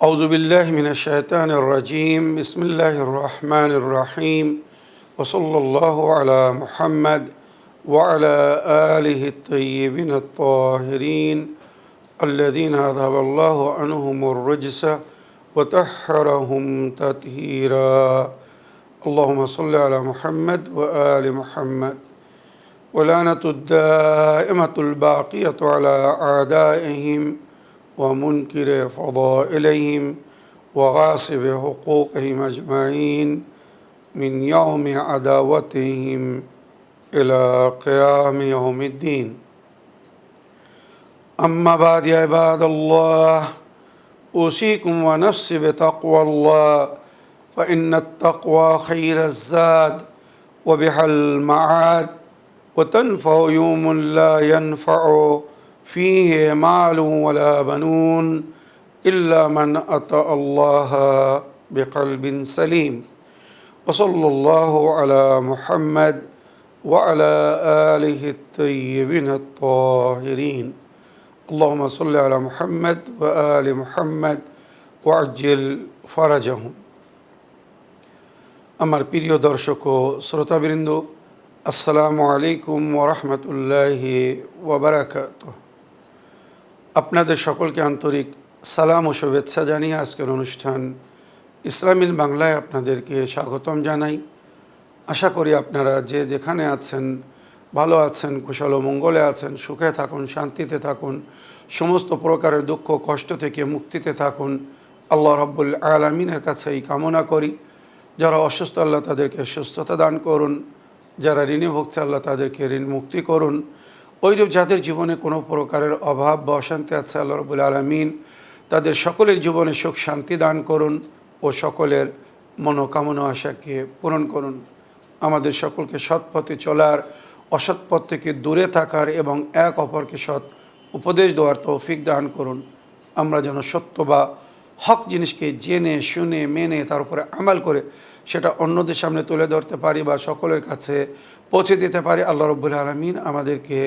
أعوذ بالله من الشيطان الرجيم بسم الله الرحمن الرحيم وصلى الله على محمد وعلى آله الطيبين الطاهرين الذين أذهب الله عنهم الرجس وطهرهم تطهيرا اللهم صل على محمد وآل محمد ولعنة الدائمة الباقية على أعدائهم ومنكر فضائلهم وغاصب حقوقهم أجمعين من يوم عداوتهم إلى قيام يوم الدين أما بعد يا عباد الله أوصيكم ونفسي بتقوى الله فإن التقوى خير الزاد وبها المعاد وتنفع يوم لا ينفع فيه مال ولا بنون إلا من أتى الله بقلب سليم وصلى الله على محمد وعلى آله الطيبين الطاهرين اللهم صل على محمد وآل محمد وعجل فرجهم আমার প্রিয় দর্শক ও শ্রোতাবৃন্দ আসসালামু আলাইকুম ওয়া রাহমাতুল্লাহি ওয়া বারাকাতুহু আপনাদের সকলকে আন্তরিক সালাম ও শুভেচ্ছা জানিয়ে আজকের অনুষ্ঠান ইসলাম ইন বাংলায় আপনাদেরকে স্বাগতম জানাই। আশা করি আপনারা যে যেখানে আছেন ভালো আছেন, কুশল ও মঙ্গলে আছেন, সুখে থাকুন, শান্তিতে থাকুন, সমস্ত প্রকারের দুঃখ কষ্ট থেকে মুক্তিতে থাকুন। আল্লাহ রাব্বুল আলামিনের কাছে এই কামনা করি। যারা অসুস্থ আল্লাহ তাদেরকে সুস্থতা দান করুন, যারা ঋণে ভুগছে আল্লাহ তাদেরকে ঋণ মুক্তি করুন। ওইরূপ যাদের জীবনে কোনো প্রকারের অভাব বা অশান্তি আছে আল্লাহ রাব্বুল আলামিন তাদের সকলের জীবনে সুখ শান্তি দান করুন ও সকলের মনোকামনা আশাকে পূরণ করুন। আমাদের সকলকে সৎ পথে চলার, অসৎ পথ থেকে দূরে থাকার এবং এক অপরকে সৎ উপদেশ দেওয়ার তৌফিক দান করুন। আমরা যেন সত্য বা হক জিনিসকে জেনে শুনে মেনে তার উপরে আমাল করে সেটা অন্যদের সামনে তুলে ধরতে পারি বা সকলের কাছে পৌঁছে দিতে পারি। আল্লাহ রাব্বুল আলামিন আমাদেরকে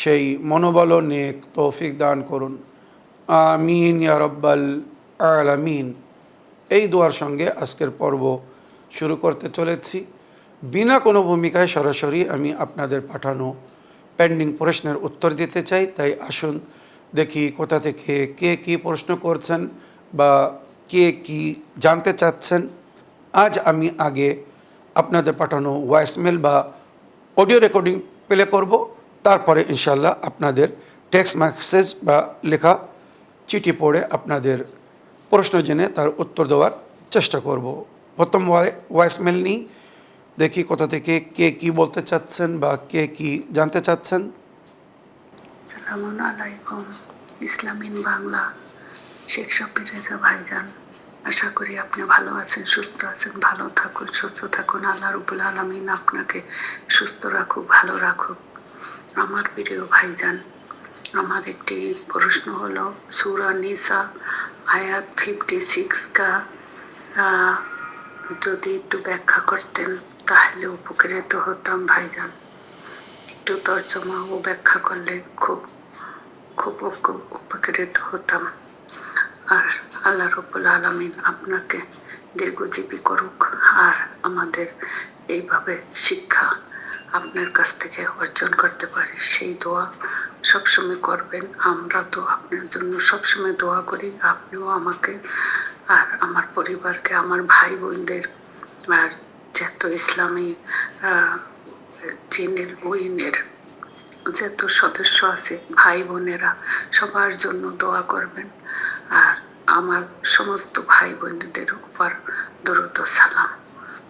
সেই মনোবল ও নেক তৌফিক দান করুন। আমিন ইয়া রাব্বাল আলামিন। এই দোয়ার সঙ্গে আজকের পর্ব শুরু করতে চলেছি। বিনা কোনো ভূমিকায় সরাসরি আমি আপনাদের পাঠানো পেন্ডিং প্রশ্নের উত্তর দিতে চাই। তাই আসুন দেখি কোথা থেকে কে কী প্রশ্ন করছেন বা কে কী জানতে চাচ্ছেন। আজ আমি আগে আপনাদের পাঠানো ভয়েসমেল বা অডিও রেকর্ডিং প্লে করব, তারপরে ইনশাল্লাহ আপনাদের টেক্সট মেসেজ বা লেখা চিঠি পড়ে আপনাদের প্রশ্ন জেনে তার উত্তর দেওয়ার চেষ্টা করব। প্রথম ভয়েসমেল নিই, দেখি কোথা থেকে কে কী বলতে চাচ্ছেন বা কে কী জানতে চাচ্ছেন। আসসালামু আলাইকুম, ইসলাম ইন বাংলা, শেখ শফির রেজা ভাইজান। আশা করি আপনি ভালো আছেন, সুস্থ আছেন। ভালো থাকুন, সুস্থ থাকুন। আল্লাহ রাব্বুল আলামিন আপনাকে সুস্থ রাখুক, ভালো রাখুক। আমার প্রিয় ভাইজান, আমার একটি প্রশ্ন হলো সূরা নিসা আয়াত 56 কা যদি একটু ব্যাখ্যা করতেন তাহলে উপকৃত হতাম ভাইজান। একটু তর্জমা ও ব্যাখ্যা করলে খুব খুব উপকৃত হতাম। আর আল্লাহ রাব্বুল আলামিন আপনাকে দীর্ঘজীবী করুক আর আমাদের এইভাবে শিক্ষা আপনার কাছ থেকে অর্জন করতে পারি সেই দোয়া সবসময় করবেন। আমরা তো আপনার জন্য সবসময় দোয়া করি, আপনিও আমাকে আর আমার পরিবারকে, আমার ভাই বোনদের আর যত ইসলামী জিনের উইনের যত সদস্য আছে ভাই বোনেরা সবার জন্য দোয়া করবেন। আর আমার সমস্ত ভাই বোনদের উপর দরুদ ও সালাম।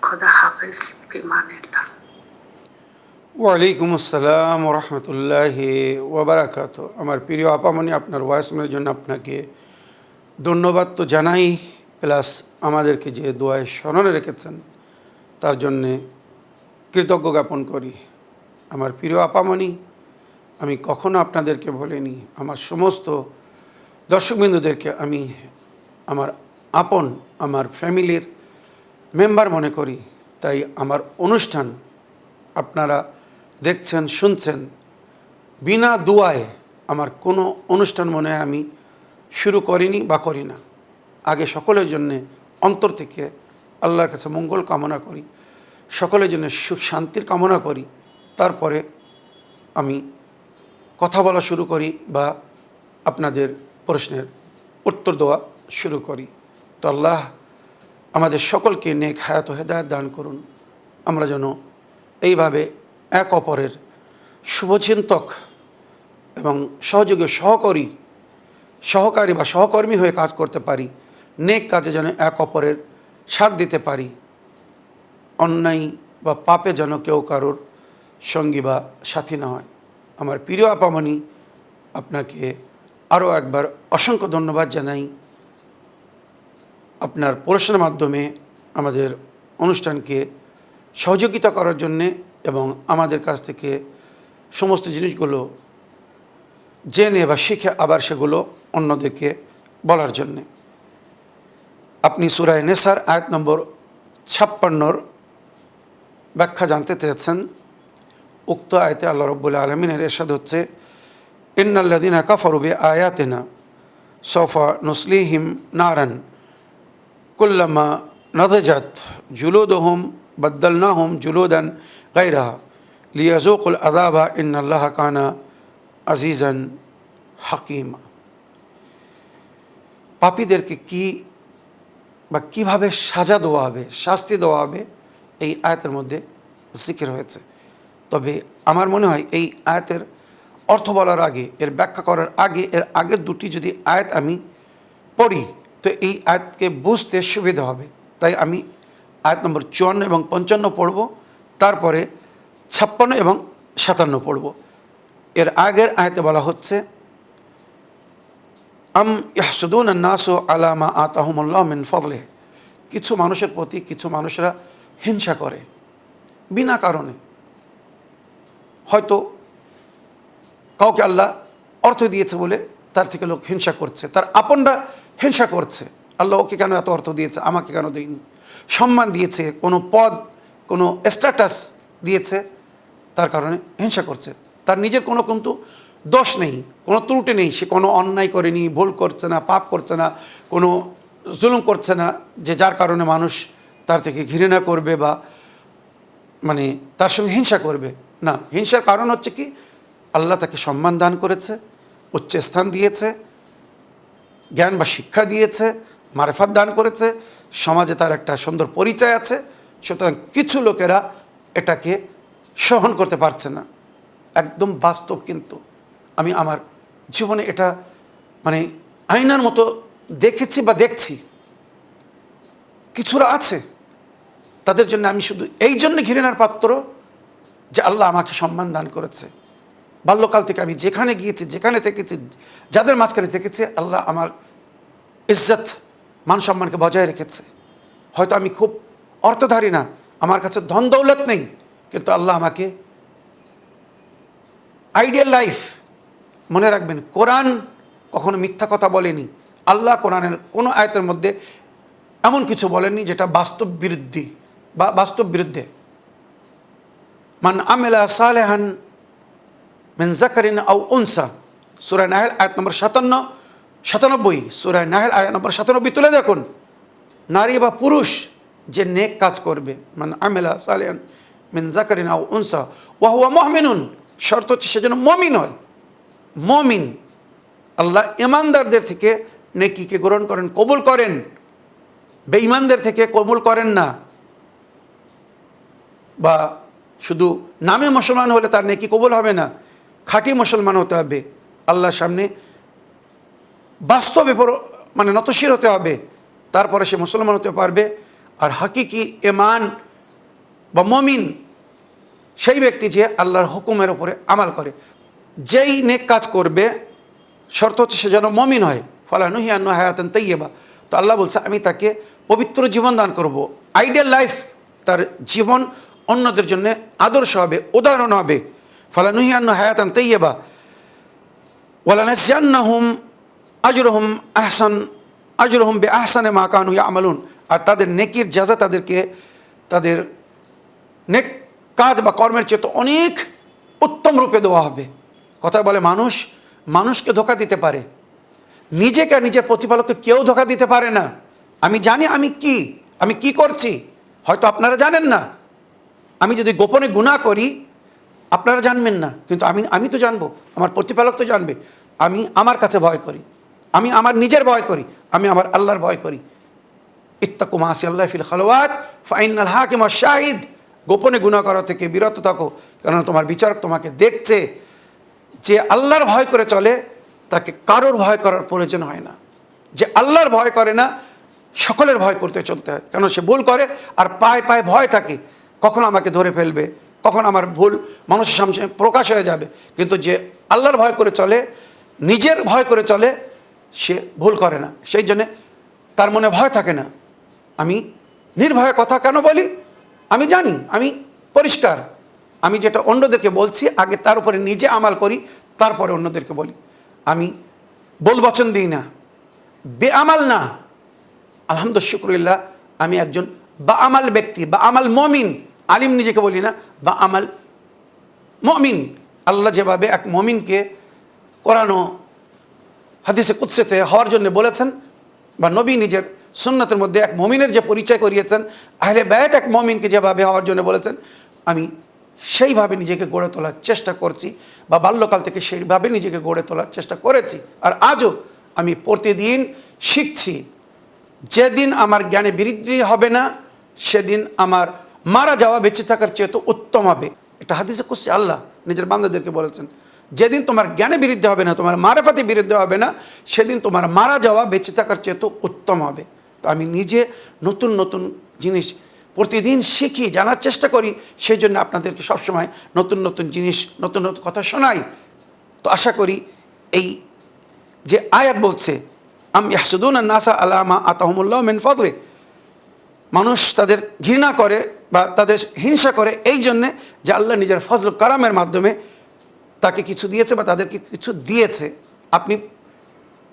খোদা হাফেজ, বিমানিল্লাহ। ওয়ালাইকুম আসসালাম ওয়া রাহমাতুল্লাহি ওয়া বারাকাতুহু। আমার প্রিয় আপামনি, আপনার ভয়েসমেলের জন্য আপনাকে ধন্যবাদ তো জানাই, প্লাস আমাদেরকে যে দোয়ায় স্মরণে রেখেছেন তার জন্যে কৃতজ্ঞ জ্ঞাপন করি। আমার প্রিয় আপামনি, আমি কখনো আপনাদেরকে বলিনি, আমার সমস্ত দর্শকবৃন্দদেরকে আমি আমার আপন, আমার ফ্যামিলির মেম্বার মনে করি। তাই আমার অনুষ্ঠান আপনারা দেখছেন, শুনছেন, বিনা দোয়ায় আমার কোনো অনুষ্ঠান মনে হয় আমি শুরু করিনি বা করি না। আগে সকলের জন্যে অন্তর থেকে আল্লাহর কাছে মঙ্গল কামনা করি, সকলের জন্য সুখ শান্তির কামনা করি, তারপরে আমি কথা বলা শুরু করি বা আপনাদের প্রশ্নের উত্তর দেওয়া শুরু করি। তো আল্লাহ আমাদের সকলকে নেক হায়াত ও হেদায়েত দান করুন। আমরা যেন এইভাবে এক অপরের শুভচিন্তক এবং সহযোগী সহকারী বা সহকর্মী হয়ে কাজ করতে পারি, নেক কাজে যেন এক অপরের সাথ দিতে পারি, অন্যায় বা পাপে যেন কেউ কারোর সঙ্গী বা সাথী না হয়। আমার প্রিয় আপামনি, আপনাকে আরও একবার অসংখ্য ধন্যবাদ জানাই আপনার প্রশ্নের মাধ্যমে আমাদের অনুষ্ঠানকে সহযোগিতা করার জন্যে এবং আমাদের কাছ থেকে সমস্ত জিনিসগুলো জেনে বা শিখে আবার সেগুলো অন্যদেরকে বলার জন্যে। আপনি সূরা নেসার আয়াত নম্বর 56 ব্যাখ্যা জানতে চেয়েছেন। উক্ত আয়াতে আল্লাহ রাব্বুল আলামিনের ইরশাদ হচ্ছে, ইন্নাল্লাযীনা কাফারু বিআয়াতিনা সাওফা নুসলিহিম নারান কুল্লামা নাযিজাত জুলুদুহুম বাদদালনাহুম জুলুদান গায়রাহা লিয়াযুকুল আযাবা ইন্নাল্লাহা কানা আজিজান হাকিমা। পাপীদেরকে কিভাবে সাজা দেওয়া হবে, শাস্তি দেওয়া হবে, এই আয়াতের মধ্যে জিকির হয়েছে। তবে আমার মনে হয় এই আয়াতের অর্থ বলার আগে, এর ব্যাখ্যা করার আগে, এর আগের দুটি যদি আয়াত আমি পড়ি তো এই আয়াতকে বুঝতে সুবিধা হবে। তাই আমি আয়াত নম্বর 54 এবং 55 পড়ব, তারপরে 56 এবং 57 পড়ব। এর আগের আয়াতে বলা হচ্ছে, আম ইয়াহসুদুন আন-নাসু আলা মা আতাহুমুল্লাহু মিন ফাদলিহি। কিছু মানুষের প্রতি কিছু মানুষরা হিংসা করে বিনা কারণে। হয়তো কাউকে আল্লাহ অর্থ দিয়েছে বলে তার থেকে লোক হিংসা করছে, তার আপনরা হিংসা করছে, আল্লাহ ওকে কেন এত অর্থ দিয়েছে, আমাকে কেন দেয়নি। সম্মান দিয়েছে, কোনো পদ, কোনো স্ট্যাটাস দিয়েছে, তার কারণে হিংসা করছে। তার নিজের কোনো কিন্তু দোষ নেই, কোনো ত্রুটি নেই, সে কোনো অন্যায় করেনি, ভুল করছে না, পাপ করছে না, কোনো জুলুম করছে না যে যার কারণে মানুষ তার থেকে ঘৃণা করবে বা মানে তার সঙ্গে হিংসা করবে। না, হিংসার কারণ হচ্ছে কি, আল্লাহ তাকে সম্মান দান করেছে, উচ্চ স্থান দিয়েছে, জ্ঞান বা শিক্ষা দিয়েছে, মারেফাত দান করেছে, সমাজে তার একটা সুন্দর পরিচয় আছে। সুতরাং কিছু লোকেরা এটাকে সহন করতে পারছে না। একদম বাস্তব, কিন্তু আমি আমার জীবনে এটা মানে আয়নার মতো দেখেছি বা দেখছি। কিছুরা আছে, তাদের জন্য আমি শুধু এই জন্য ঘৃণার পাত্র যে আল্লাহ আমাকে সম্মান দান করেছে। বাল্যকাল থেকে আমি যেখানে গিয়েছি, যেখানে থেকেছি, যাদের মাঝখানে থেকেছি, আল্লাহ আমার ইজ্জত মান সম্মানকে বজায় রেখেছে। হয়তো আমি খুব অর্থধারী না, আমার কাছে ধন দৌলত নেই, কিন্তু আল্লাহ আমাকে আইডিয়াল লাইফ। মনে রাখবেন, কোরআন কখনো মিথ্যা কথা বলেনি। আল্লাহ কোরআনের কোনো আয়াতের মধ্যে এমন কিছু বলেননি যেটা বাস্তব বিরুদ্ধে বা বাস্তব বিরুদ্ধে। মান আমিলা সালেহান মিন যাকারিন আও উনসা, সূরা নাহল আয়াত নম্বর 97, সূরা নাহল আয়াত নম্বর 97 তুলে দেখুন। নারী বা পুরুষ যে নেক কাজ করবে, মান আমিলা সালেহান মিন যাকারিন আও উনসা ওয়া হুয়া মুমিনুন, শর্ত হচ্ছে সে যেন মুমিন হয়। মুমিন, আল্লাহ ইমানদারদের থেকে নেকিকে গ্রহণ করেন, কবুল করেন, বেঈমানদের থেকে কবুল করেন না। বা শুধু নামে মুসলমান হলে তার নেকি কবুল হবে না, খাঁটি মুসলমান হতে হবে, আল্লাহর সামনে বাস্তবে মানে নতশির হতে হবে, তারপরে সে মুসলমান হতে পারবে। আর হাকিকি ইমান বা মুমিন সেই ব্যক্তি যে আল্লাহর হুকুমের উপরে আমাল করে। যেই নেক কাজ করবে শর্ত হচ্ছে সে যেন মুমিন হয়। ফালানুহিয়ান্নু হায়াতান তাইয়্যিবা, তো আল্লাহ বলছে আমি তাকে পবিত্র জীবন দান করব, আইডিয়াল লাইফ, তার জীবন অন্যদের জন্য আদর্শ হবে, উদাহরণ হবে। ফালানুহিয়ান্নু হায়াতান তাইয়্যিবা ওয়ালানাজিয়ান্নাহুম আজরুহুম বিআহসানি মা কানু ইয়ামালুন, আর তাদের নেকির জাযা তাদেরকে তাদের নেক কাজ বা কর্মের চেয়ে অনেক উত্তম রূপে দেওয়া হবে। কথা বলে মানুষকে ধোঁকা দিতে পারে, নিজেকে আর নিজের প্রতিপালককে কেউ ধোঁকা দিতে পারে না। আমি জানি আমি কি করছি, হয়তো আপনারা জানেন না। আমি যদি গোপনে গুনাহ করি আপনারা জানবেন না, কিন্তু আমি তো জানবো, আমার প্রতিপালক তো জানবে। আমি আমার কাছে ভয় করি, আমি আমার নিজের ভয় করি, আমি আমার আল্লাহর ভয় করি। ইত্তাকু মাসিয়াল্লাহি ফিল খালওয়াত ফাইনাল হাকিম আশ-শাহিদ। গোপনে গুনাহ করা থেকে বিরত থাকো, কারণ তোমার বিচারক তোমাকে দেখছে। যে আল্লাহর ভয় করে চলে তাকে কারোর ভয় করার প্রয়োজন হয় না। যে আল্লাহর ভয় করে না সকলের ভয় করতে চলতে হয়, কারণ সে ভুল করে আর পায়ে পায়ে ভয় থাকে, কখন আমাকে ধরে ফেলবে, কখন আমার ভুল মানুষের সামনে প্রকাশ হয়ে যাবে। কিন্তু যে আল্লাহর ভয় করে চলে, নিজের ভয় করে চলে, সে ভুল করে না, সেই জন্যে তার মনে ভয় থাকে না। আমি নির্ভয়ে কথা কেন বলি? আমি জানি, আমি পরিষ্কার। আমি যেটা অন্যদেরকে বলছি আগে তার উপরে নিজে আমাল করি, তারপরে অন্যদেরকে বলি। আমি বল বচন দিই না, বেআমাল না। আলহামদুলিল্লাহ, শুকরিল্লাহ, আমি একজন বা আমাল ব্যক্তি, বা আমাল মমিন। আলিম নিজেকে বলি না, বা আমাল মমিন। আল্লাহ যেভাবে এক মমিনকে কোরআন হাদিসে কুদসিতে হওয়ার জন্য বলেছেন, বা নবী নিজের সুন্নাতের মধ্যে এক মমিনের যে পরিচয় করিয়েছেন, আহলে বাইত এক মমিনকে যেভাবে হওয়ার জন্য বলেছেন, আমি সেইভাবে নিজেকে গড়ে তোলার চেষ্টা করছি, বা বাল্যকাল থেকে সেইভাবে নিজেকে গড়ে তোলার চেষ্টা করেছি। আর আজও আমি প্রতিদিন শিখছি। যেদিন আমার জ্ঞানে বৃদ্ধি হবে না, সেদিন আমার মারা যাওয়া বেঁচে থাকার চেয়ে তো উত্তম হবে। এটা হাদিসে কুদসি আল্লাহ নিজের বান্দাদেরকে বলেছেন, যেদিন তোমার জ্ঞানে বৃদ্ধি হবে না, তোমার মারেফাতে বৃদ্ধি হবে না, সেদিন তোমার মারা যাওয়া বেঁচে থাকার চেয়ে তো উত্তম হবে। তো আমি নিজে নতুন নতুন জিনিস প্রতিদিন শিখি, জানার চেষ্টা করি। সেই জন্য আপনাদেরকে সবসময় নতুন নতুন জিনিস, নতুন নতুন কথা শোনাই। তো আশা করি এই যে আয়াত বলছে আম ইয়াহসুদুনা নাসা আলা মা আতাহুমুল্লাহু মিন ফাদলি, মানুষ তাদের ঘৃণা করে বা তাদের হিংসা করে এই জন্যে যে আল্লাহ নিজের ফজল কারামের মাধ্যমে তাকে কিছু দিয়েছে বা তাদেরকে কিছু দিয়েছে। আপনি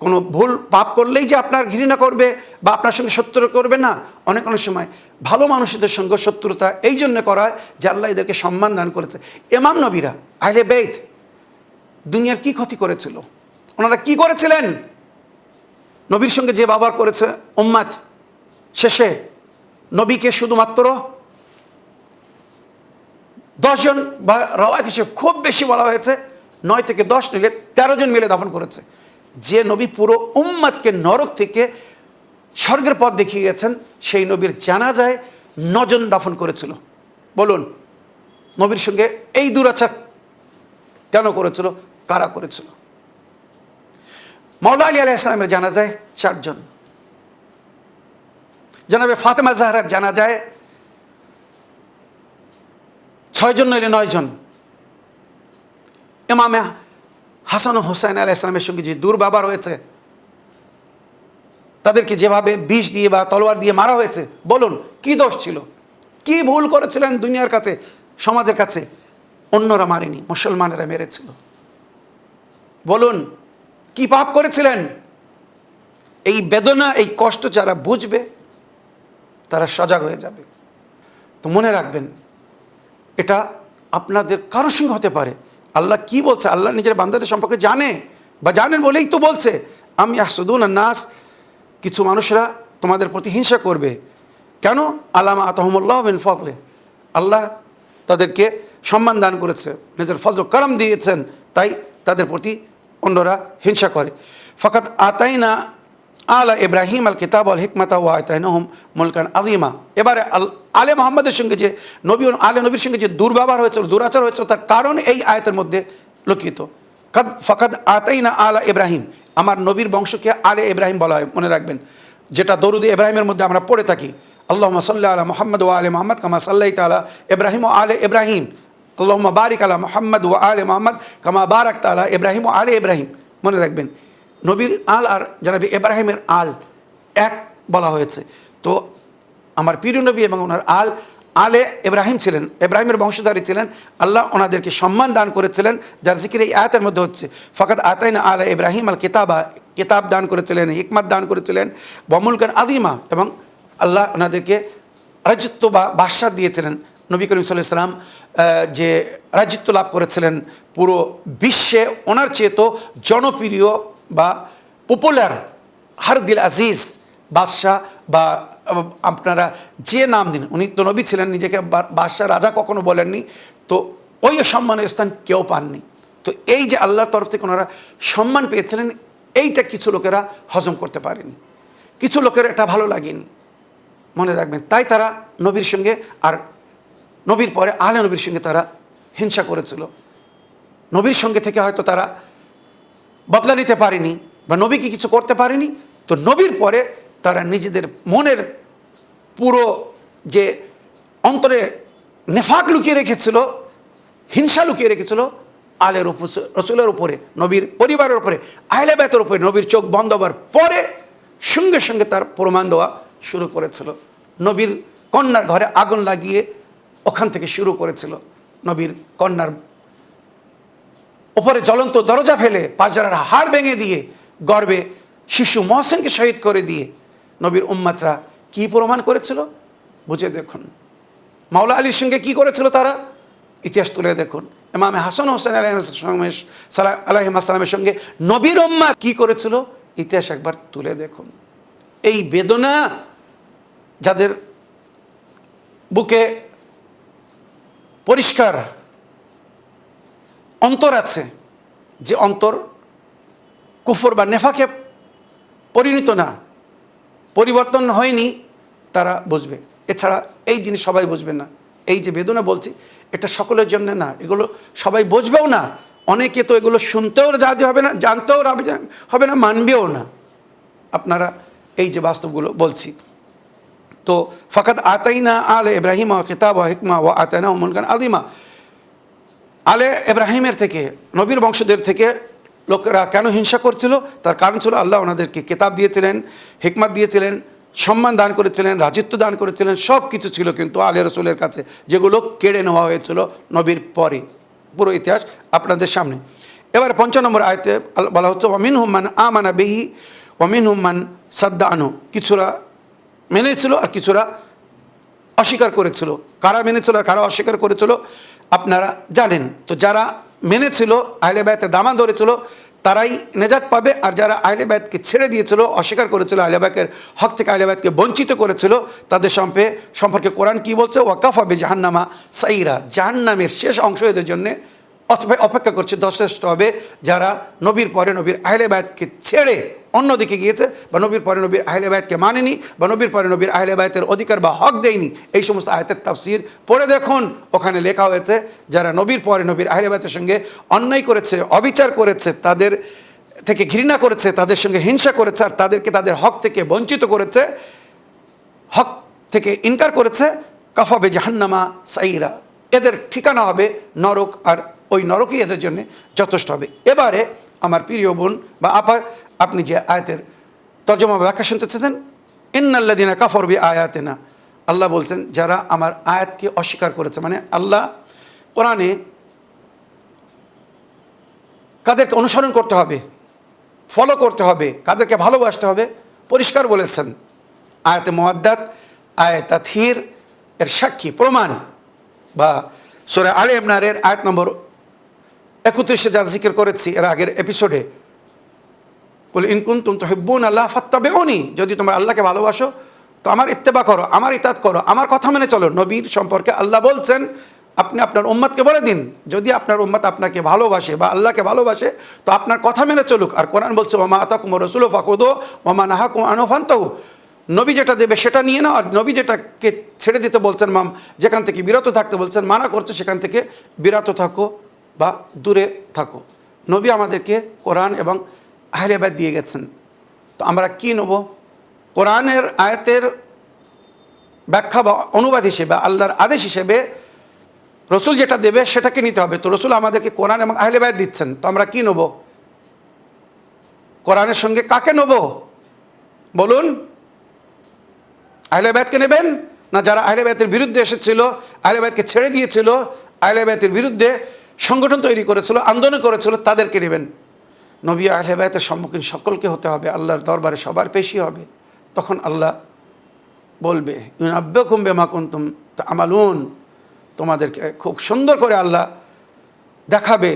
কোনো ভুল পাপ করলেই যে আপনার ঘৃণা করবে বা আপনার সঙ্গে শত্রুতা করবে না। অনেক সময় ভালো মানুষদের সঙ্গে শত্রুতা এই জন্য করা হয় যে আল্লাহ এদেরকে সম্মান দান করেছে। ইমাম নবীরা, আহলে বাইত, দুনিয়ার কি ক্ষতি করেছিল? ওনারা কি করেছিলেন? নবীর সঙ্গে যে ব্যবহার করেছে উম্মাত, শেষে নবীকে শুধুমাত্র 10 জন, বা রওয়ায়াত হিসেবে খুব বেশি বলা হয়েছে 9 থেকে 10 নিলে 13 জন মিলে দাফন করেছে। যে নবী পুরো উম্মাতকে নরক থেকে স্বর্গের পথ দেখিয়ে গেছেন, সেই নবীর জানাজায় 9 জন দাফন করেছিল। বলুন, নবীর সঙ্গে এই দুরাচার কেন করেছিল? কারা করেছিল? মাওলা আলী আলাইহিস সালামের জানাজায় 4 জন, জনাবে ফাতেমা জাহরার জানাজায় 6 জন নইলে 9 জন। ইমামে হাসান ও হুসাইন আলাইহিস সালামের সঙ্গে যে দুর্ব্যবহার হয়েছে, তাদেরকে যেভাবে বিষ দিয়ে বা তলোয়ার দিয়ে মারা হয়েছে, বলুন কি দোষ ছিল? কি ভুল করেছিলেন দুনিয়ার কাছে, সমাজের কাছে? অন্যরা মারেনি, মুসলমানেরা মেরেছিল। বলুন কি পাপ করেছিলেন? এই বেদনা, এই কষ্ট যারা বুঝবে তারা সজাগ হয়ে যাবে। তো মনে রাখবেন, এটা আপনাদের কারোর সঙ্গে হতে পারে। আল্লাহ কি বলছে? আল্লাহ নিজের বান্দাদের সম্পর্কে জানে, বা জানেন বলেই তো বলছে আম ইয়াহসুদুনা নাস, কিছু মানুষরা তোমাদের প্রতি হিংসা করবে। কেন? আলা মা আতাহুমুল্লাহু মিন ফাদলি, আল্লাহ তাদেরকে সম্মান দান করেছে, নিজের ফজল করম দিয়েছেন, তাই তাদের প্রতি অন্যরা হিংসা করে। ফাকাত আতাইনা আলা ইব্রাহিম আল কিতাব আল হিকমাতা ওয়া আতাইনাহুম মুলকান আযীমা। এবারে আলে মোহাম্মদের সঙ্গে যে নবী, আলে নবীর সঙ্গে যে দুর্ব্যবহার হয়েছিল, দুরাচার হয়েছিল, তার কারণ এই আয়াতের মধ্যে লক্ষিত। ফাকাদ আতাইনা আলা ইব্রাহিম, আমার নবীর বংশকে আলে ইব্রাহিম বলা হয়, মনে রাখবেন। যেটা দরুদ ইব্রাহিমের মধ্যে আমরা পড়ে থাকি, আল্লাহুম্মা সাল্লি আলা মুহাম্মদ ওয়া আলি মুহাম্মদ কামা সাল্লাইতা আলা ইব্রাহিম ওয়া আলি ইব্রাহিম, আল্লাহুম্মা বারিক আলা মুহাম্মদ ওয়া আলি মুহাম্মদ কামা বারাকতা আলা ইব্রাহিম ওয়া আলি ইব্রাহিম। মনে রাখবেন, নবীর আল আর জানাবি ইব্রাহিমের আল এক বলা হয়েছে। তো আমার প্রিয় নবী এবং ওনার আলে ইব্রাহিম ছিলেন, ইব্রাহিমের বংশধারী ছিলেন। আল্লাহ ওনাদেরকে সম্মান দান করেছিলেন, যার জিকির এই আয়াতের মধ্যে হচ্ছে। ফাকাদ আতাইনা আলা ইব্রাহিম আল কিতাবা, কিতাব দান করেছিলেন, হিকমত দান করেছিলেন, ওয়ামুলকান আযীমা, এবং আল্লাহ ওনাদেরকে রাজত্ব বা বাদশাহ দিয়েছিলেন। নবী করিম সাল্লাল্লাহু আলাইহি ওয়াসাল্লাম যে রাজত্ব লাভ করেছিলেন, পুরো বিশ্বে ওনার চেয়ে তো জনপ্রিয় বা পপুলার হারদিল আজিজ বাদশাহ, বা আপনারা যে নাম দিন, উনি তো নবী ছিলেন, নিজেকে বাদশাহ রাজা কখনো বলেননি, তো ওই সম্মানের স্থান কেউ পাননি। তো এই যে আল্লাহর তরফ থেকে ওনারা সম্মান পেয়েছিলেন, এইটা কিছু লোকেরা হজম করতে পারেনি, কিছু লোকের এটা ভালো লাগেনি, মনে রাখবেন। তাই তারা নবীর সঙ্গে আর নবীর পরে আহলে নবীর সঙ্গে তারা হিংসা করেছিল। নবীর সঙ্গে থেকে হয়তো তারা বদলা নিতে পারেনি বা নবীকে কিছু করতে পারেনি, তো নবীর পরে তারা নিজেদের মনের পুরো যে অন্তরে নেফাক লুকিয়ে রেখেছিল, হিংসা লুকিয়ে রেখেছিল, আলের রসুলের উপরে, নবীর পরিবারের উপরে, আহলে বাইতের উপরে নবীর চোখ বন্ধ হবার পরে সঙ্গে সঙ্গে তার প্রমাণ দেওয়া শুরু করেছিল। নবীর কন্যার ঘরে আগুন লাগিয়ে ওখান থেকে শুরু করেছিল। নবীর কন্যার উপরে জ্বলন্ত দরজা ফেলে পাজরার হাড় ভেঙে দিয়ে গর্বে শিশু মহসেনকে শহীদ করে দিয়ে নবীর উম্মাতরা কি প্রমাণ করেছিল বুঝে দেখুন। মাওলা আলীর সঙ্গে কি করেছিল তারা, ইতিহাস তুলে দেখুন। ইমাম হাসান হোসেন আলাইহিসসালামের সঙ্গে নবীর উম্মা কি করেছিল, ইতিহাস একবার তুলে দেখুন। এই বেদনা যাদের বুকে পরিষ্কার অন্তর আছে, যে অন্তর কুফর বা নেফাকে পরিণত না, পরিবর্তন হয়নি, তারা বুঝবে। এছাড়া এই জিনিস সবাই বুঝবে না। এই যে বেদনা বলছি, এটা সকলের জন্য না, এগুলো সবাই বুঝবেও না। অনেকে তো এগুলো শুনতেও রাজি হবে না, জানতেও হবে না, মানবেও না। আপনারা এই যে বাস্তবগুলো বলছি, তো ফাকাদ আতাইনা আলে ইব্রাহিম কিতাব ওয়া হিকমা ওয়া আতাইনা মুলকান আযীমা। আলে ইব্রাহিমের থেকে, নবীর বংশদের থেকে লোকেরা কেন হিংসা করছিল, তার কারণ ছিল আল্লাহ ওনাদেরকে কিতাব দিয়েছিলেন, হিকমত দিয়েছিলেন, সম্মান দান করেছিলেন, রাজত্ব দান করেছিলেন, সব কিছু ছিল, কিন্তু আলে রসুলের কাছে যেগুলো কেড়ে নেওয়া হয়েছিল নবীর পরে। পুরো ইতিহাস আপনাদের সামনে। এবার ৫ নম্বর আয়াতে বলা হচ্ছে ওয়ামিনহুম মান আমানা বিহি ওয়ামিনহুম মান সাদ্দা আনহু। কিছুরা মেনেছিল আর কিছুরা অস্বীকার করেছিল। কারা মেনেছিল আর কারা অস্বীকার করেছিল আপনারা জানেন। তো যারা মেনেছিল, আহলে বায়তের দামান ধরেছিল, তারাই নেজাত পাবে। আর যারা আহলে বায়তকে ছেড়ে দিয়েছিল, অস্বীকার করেছিল, আহলে বায়তের হক থেকে আহলে বায়তকে বঞ্চিত করেছিল, তাদের সম্পর্কে কোরআন কি বলছে, ওয়াকাফা বি জাহান্নামা সাইরা। জাহান্নামের শেষ অংশ এদের জন্যে অপেক্ষা করছে, যথেষ্ট হবে। যারা নবীর পরে নবীর আহলে বায়তকে ছেড়ে অন্যদিকে গিয়েছে, বা নবীর পরে নবীর আহলে বায়তকে মানেনি, বা নবীর পরে নবীর আহলে বায়তের অধিকার বা হক দেয়নি। এই সমস্ত আয়াতের তাফসীর পড়ে দেখুন, ওখানে লেখা হয়েছে যারা নবীর পরে নবীর আহলে বায়তের সঙ্গে অন্যায় করেছে, অবিচার করেছে, তাদের থেকে ঘৃণা করেছে, তাদের সঙ্গে হিংসা করেছে, আর তাদেরকে তাদের হক থেকে বঞ্চিত করেছে, হক থেকে ইনকার করেছে, কাফাবে জাহান্নামা সাইরা, এদের ঠিকানা হবে নরক, আর ওই নরকই এদের জন্য যথেষ্ট হবে। এবারে আমার প্রিয় বোন বা আপা, আপনি যে আয়াতের তর্জমা ব্যাখ্যা শুনতে চেয়েছেন, ইন্নাল্লাযীনা কাফারু বিআয়াতিনা, আল্লাহ বলছেন যারা আমার আয়াতকে অস্বীকার করেছে, মানে আল্লাহ কোরআনে কাদেরকে অনুসরণ করতে হবে, ফলো করতে হবে, কাদেরকে ভালোবাসতে হবে, পরিষ্কার বলেছেন। আয়াতে মুআদ্দাত, আয়াত তাথহির এর সাক্ষী প্রমাণ, বা সূরা আলে ইমরানের আয়াত নম্বর ৩১ যা জিকির করেছি এর আগের এপিসোডে, কুল ইন কুনতুম তুহিব্বুনাল্লাহ ফাত্তাবিউনি, যদি তোমরা আল্লাহকে ভালোবাসো তো আমার ইত্তেবা করো, আমার ইতাত করো, আমার কথা মেনে চলো। নবীর সম্পর্কে আল্লাহ বলছেন আপনি আপনার উম্মতকে বলে দিন, যদি আপনার উম্মত আপনাকে ভালোবাসে বা আল্লাহকে ভালোবাসে তো আপনার কথা মেনে চলুক। আর কোরআন বলছে ওয়া মা আতাকুমুর রাসূলু ফাখুযু ওয়া মা নাহাকুম আনহু ফান্তাহু, নবী যেটা দেবে সেটা নিয়ে নাও, আর নবী যেটাকে ছেড়ে দিতে বলছেন, যেখান থেকে বিরত থাকতে বলছেন, মানা করছে, সেখান থেকে বিরত থাকো বা দূরে থাকো। নবী আমাদেরকে কোরআন এবং আহলে বায়ত দিয়ে গেছেন, তো আমরা কি নেব? কোরআনের আয়াতের ব্যাখ্যা বা অনুবাদ হিসেবে, আল্লাহর আদেশ হিসেবে রসুল যেটা দেবে সেটাকে নিতে হবে। তো রসুল আমাদেরকে কোরআন এবং আহলে বায়ত দিচ্ছেন, তো আমরা কি নেব? কোরআনের সঙ্গে কাকে নেব বলুন? আহলে বায়তকে নেবেন, না যারা আহলে বায়তের বিরুদ্ধে এসেছিল, আহলে বায়তকে ছেড়ে দিয়েছিল, আহলে বায়তের বিরুদ্ধে সংগঠন তৈরি করেছিল, আন্দোলন করেছিল, তাদেরকে নেবেন? নবী আহলে বায়তের সম্মুখীন সকলকে হতে হবে, আল্লাহর দরবারে সবার পেশি হবে। তখন আল্লাহ বলবে ইউনাব্বিউকুম বিমা কুনতুম তা'মালুন, তোমাদেরকে খুব সুন্দর করে আল্লাহ দেখাবে,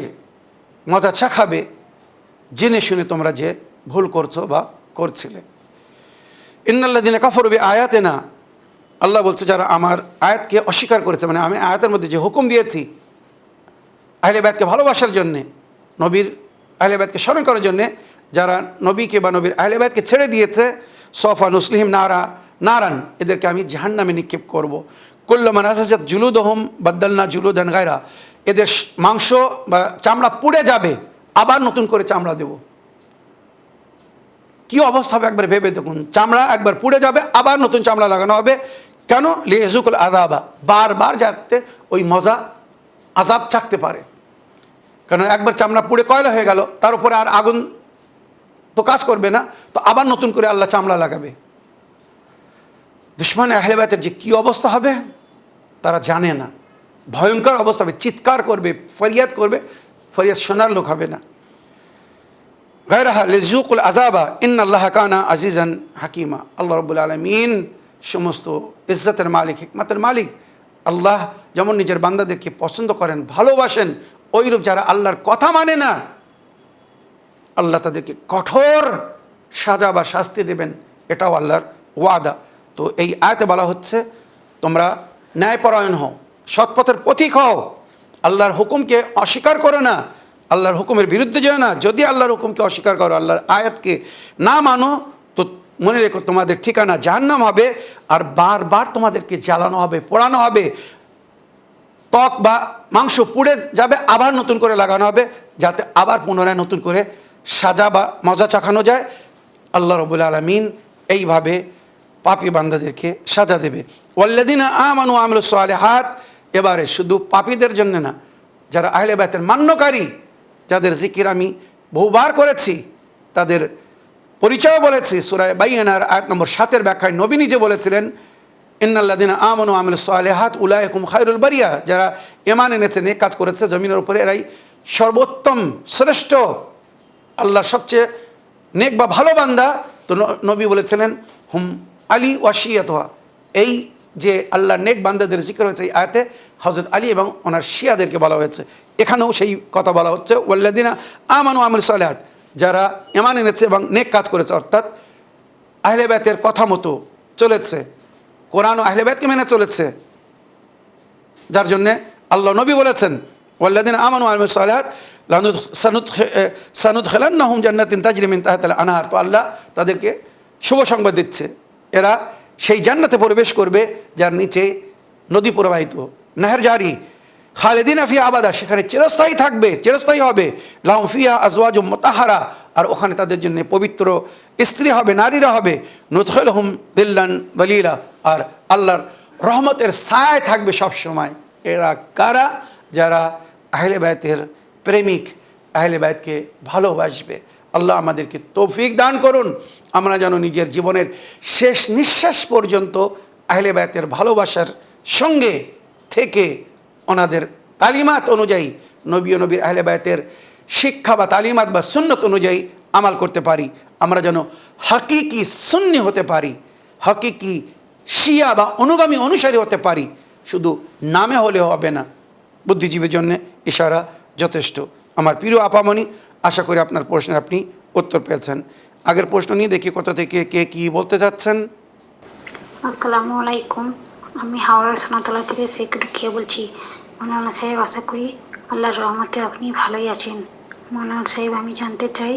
মজা চাখাবে, জেনে শুনে তোমরা যে ভুল করছো বা করছিলে। ইন্নাল্লাযীনা কাফারু বিআয়াতিনা, আল্লাহ বলছে যারা আমার আয়াতকে অস্বীকার করেছে, মানে আমি আয়াতের মধ্যে যে হুকুম দিয়েছি আহলে বায়তকে ভালোবাসার জন্যে, নবীর আহলে বায়তকে স্মরণ করার জন্যে, যারা নবীকে বা নবীর আহলে বায়তকে ছেড়ে দিয়েছে, সফা নুসলিহিম নারান, এদেরকে আমি জাহান্নামে নিক্ষেপ করব। কুল্লুমা নাসাজাত জুলুদহুম বাদদালনা জুলুদান গায়রা, এদের মাংস বা চামড়া পুড়ে যাবে, আবার নতুন করে চামড়া দেব। কি অবস্থা হবে একবার ভেবে দেখুন, চামড়া একবার পুড়ে যাবে, আবার নতুন চামড়া লাগানো হবে। কেন? লিয়াযুকুল আযাবা, বারবার যাতে ওই মজা আযাব চাকতে পারে। কারণ একবার চামড়া পুড়ে কয়লা হয়ে গেল, তার উপরে আর আগুন তো কাজ করবে না, তো আবার নতুন করে আল্লাহ চামড়া লাগাবে। দুশমন আহলে বায়তের যে কী অবস্থা হবে তারা জানে না, ভয়ঙ্কর অবস্থা হবে, চিৎকার করবে, ফরিয়াদ করবে, ফরিয়াদ শোনার লোক হবে না। গায়রাহা লিযুকুল আযাবা ইন্নাল্লাহা কানা আজিজান হাকিমা, আল্লাহ রাব্বুল আলামিন সমস্ত ইজ্জতের মালিক, হিকমতের মালিক। আল্লাহ যেমন নিজের বান্দাদেরকে পছন্দ করেন, ভালোবাসেন, ওইরূপ যারা আল্লাহর কথা মানে না, আল্লাহ তাদেরকে কঠোর সাজা বা শাস্তি দেবেন, এটাও আল্লাহর ওয়াদা। তো এই আয়াতে বলা হচ্ছে তোমরা ন্যায়পরায়ণ হও, সৎপথের পথিক হও, আল্লাহর হুকুমকে অস্বীকার করো না, আল্লাহর হুকুমের বিরুদ্ধে যেও না। যদি আল্লাহর হুকুমকে অস্বীকার করো, আল্লাহর আয়াতকে না মানো, তো মনে রেখো তোমাদের ঠিকানা জাহান্নাম হবে, আর বারবার তোমাদেরকে জ্বালানো হবে, পোড়ানো হবে, ত্বক বা মাংস পুড়ে যাবে, আবার নতুন করে লাগানো হবে, যাতে আবার পুনরায় নতুন করে সাজা বা মজা চাখানো যায়। আল্লাহ রাব্বুল আলামিন এইভাবে পাপী বান্দাদেরকে সাজা দেবে। ওয়াল্লাযীনা আমানু ওয়া আমিলুস সালিহাত, এবারে শুধু পাপীদের জন্য না, যারা আহলে বায়তের মান্যকারী, যাদের জিকির আমি বহুবার করেছি, তাদের পরিচয় বলেছি। সূরা বাইয়িনার আয়াত নম্বর 7 ব্যাখ্যায় নবী নিজে বলেছিলেন, ইন্নাল্লাযীনা আমানু ওয়া আমিলুস সালিহাত উলাইকুম খায়রুল বারিয়া, যারা ঈমান এনেছে, নেক কাজ করেছে জমিনের উপরে, এরাই সর্বোত্তম শ্রেষ্ঠ, আল্লাহর সবচেয়ে নেক বা ভালো বান্দা। তো নবী বলেছিলেন হুম আলী ওয়াশিয়াতোয়া, এই যে আল্লাহর নেক বান্দাদের জিকির হয়েছে এই আয়াতে হযরত আলী এবং ওনার শিয়াদেরকে বলা হয়েছে। এখানেও সেই কথা বলা হচ্ছে, ওয়াল্লাযীনা আমানু ওয়া আমিলুস সালিহাত, যারা ঈমান এনেছে এবং নেক কাজ করেছে, অর্থাৎ আহলে বায়তের কথা মতো চলেছে, কোরআন ও আহলে বায়তকে মেনে চলেছে, যার জন্যে আল্লাহ নবী বলেছেন ওয়াল্লাযীনা আমানু ওয়া আমিলুস সালিহাত সানুদখিলান্নাহুম জান্নাতিন তাজরি মিন তাহতিল আনহার। তো আল্লাহ তাদেরকে শুভ সংবাদ দিচ্ছে, এরা সেই জান্নাতে প্রবেশ করবে যার নিচে নদী প্রবাহিত, নাহের জারি, খালিদিনা ফিহা আবাদা, সেখানে চিরস্থায়ী থাকবে, চিরস্থায়ী হবে। লাহুম ফিহা আজওয়াজুম মুতাহহারা, আর ওখানে তাদের জন্য পবিত্র স্ত্রী হবে, নারীরা হবে। নুদখিলুহুম যিল্লান যালিলা, আর আল্লাহর রহমতের ছায়ায় থাকবে সব সময়। এরা কারা? যারা আহলে বায়তের প্রেমিক, আহলে বায়তকে ভালোবাসবে। আল্লাহ আমাদেরকে তৌফিক দান করুন, আমরা যেন নিজের জীবনের শেষ নিঃশ্বাস পর্যন্ত আহলে বায়তের ভালোবাসার সঙ্গে থেকে ওনাদের তালিমাত অনুযায়ী, নবী ও নবীর আহলে বায়তের শিক্ষা বা তালিমাত বা সুন্নত অনুযায়ী আমাল করতে পারি। আমরা যেন হাকিকি সুন্নি হতে পারি, হাকিকি শিয়া বা অনুগামী অনুসারী হতে পারি। শুধু নামে হলে হবে না, বুদ্ধিজীবীর জন্য ইশারা যথেষ্ট। আমার প্রিয় আপামনি, আশা করি আপনার প্রশ্নের আপনি উত্তর পেয়েছেন। আগের প্রশ্ন নিয়ে দেখি কোথা থেকে কে কি বলতে চাচ্ছেন। আসসালামু আলাইকুম, আমি হাওড়ার সোনাতলা থেকে শেখ রুকিয়া বলছি। মৌলানা সাহেব, আশা করি আল্লাহর রহমতে আপনি ভালোই আছেন। মৌলানা সাহেব, আমি জানতে চাই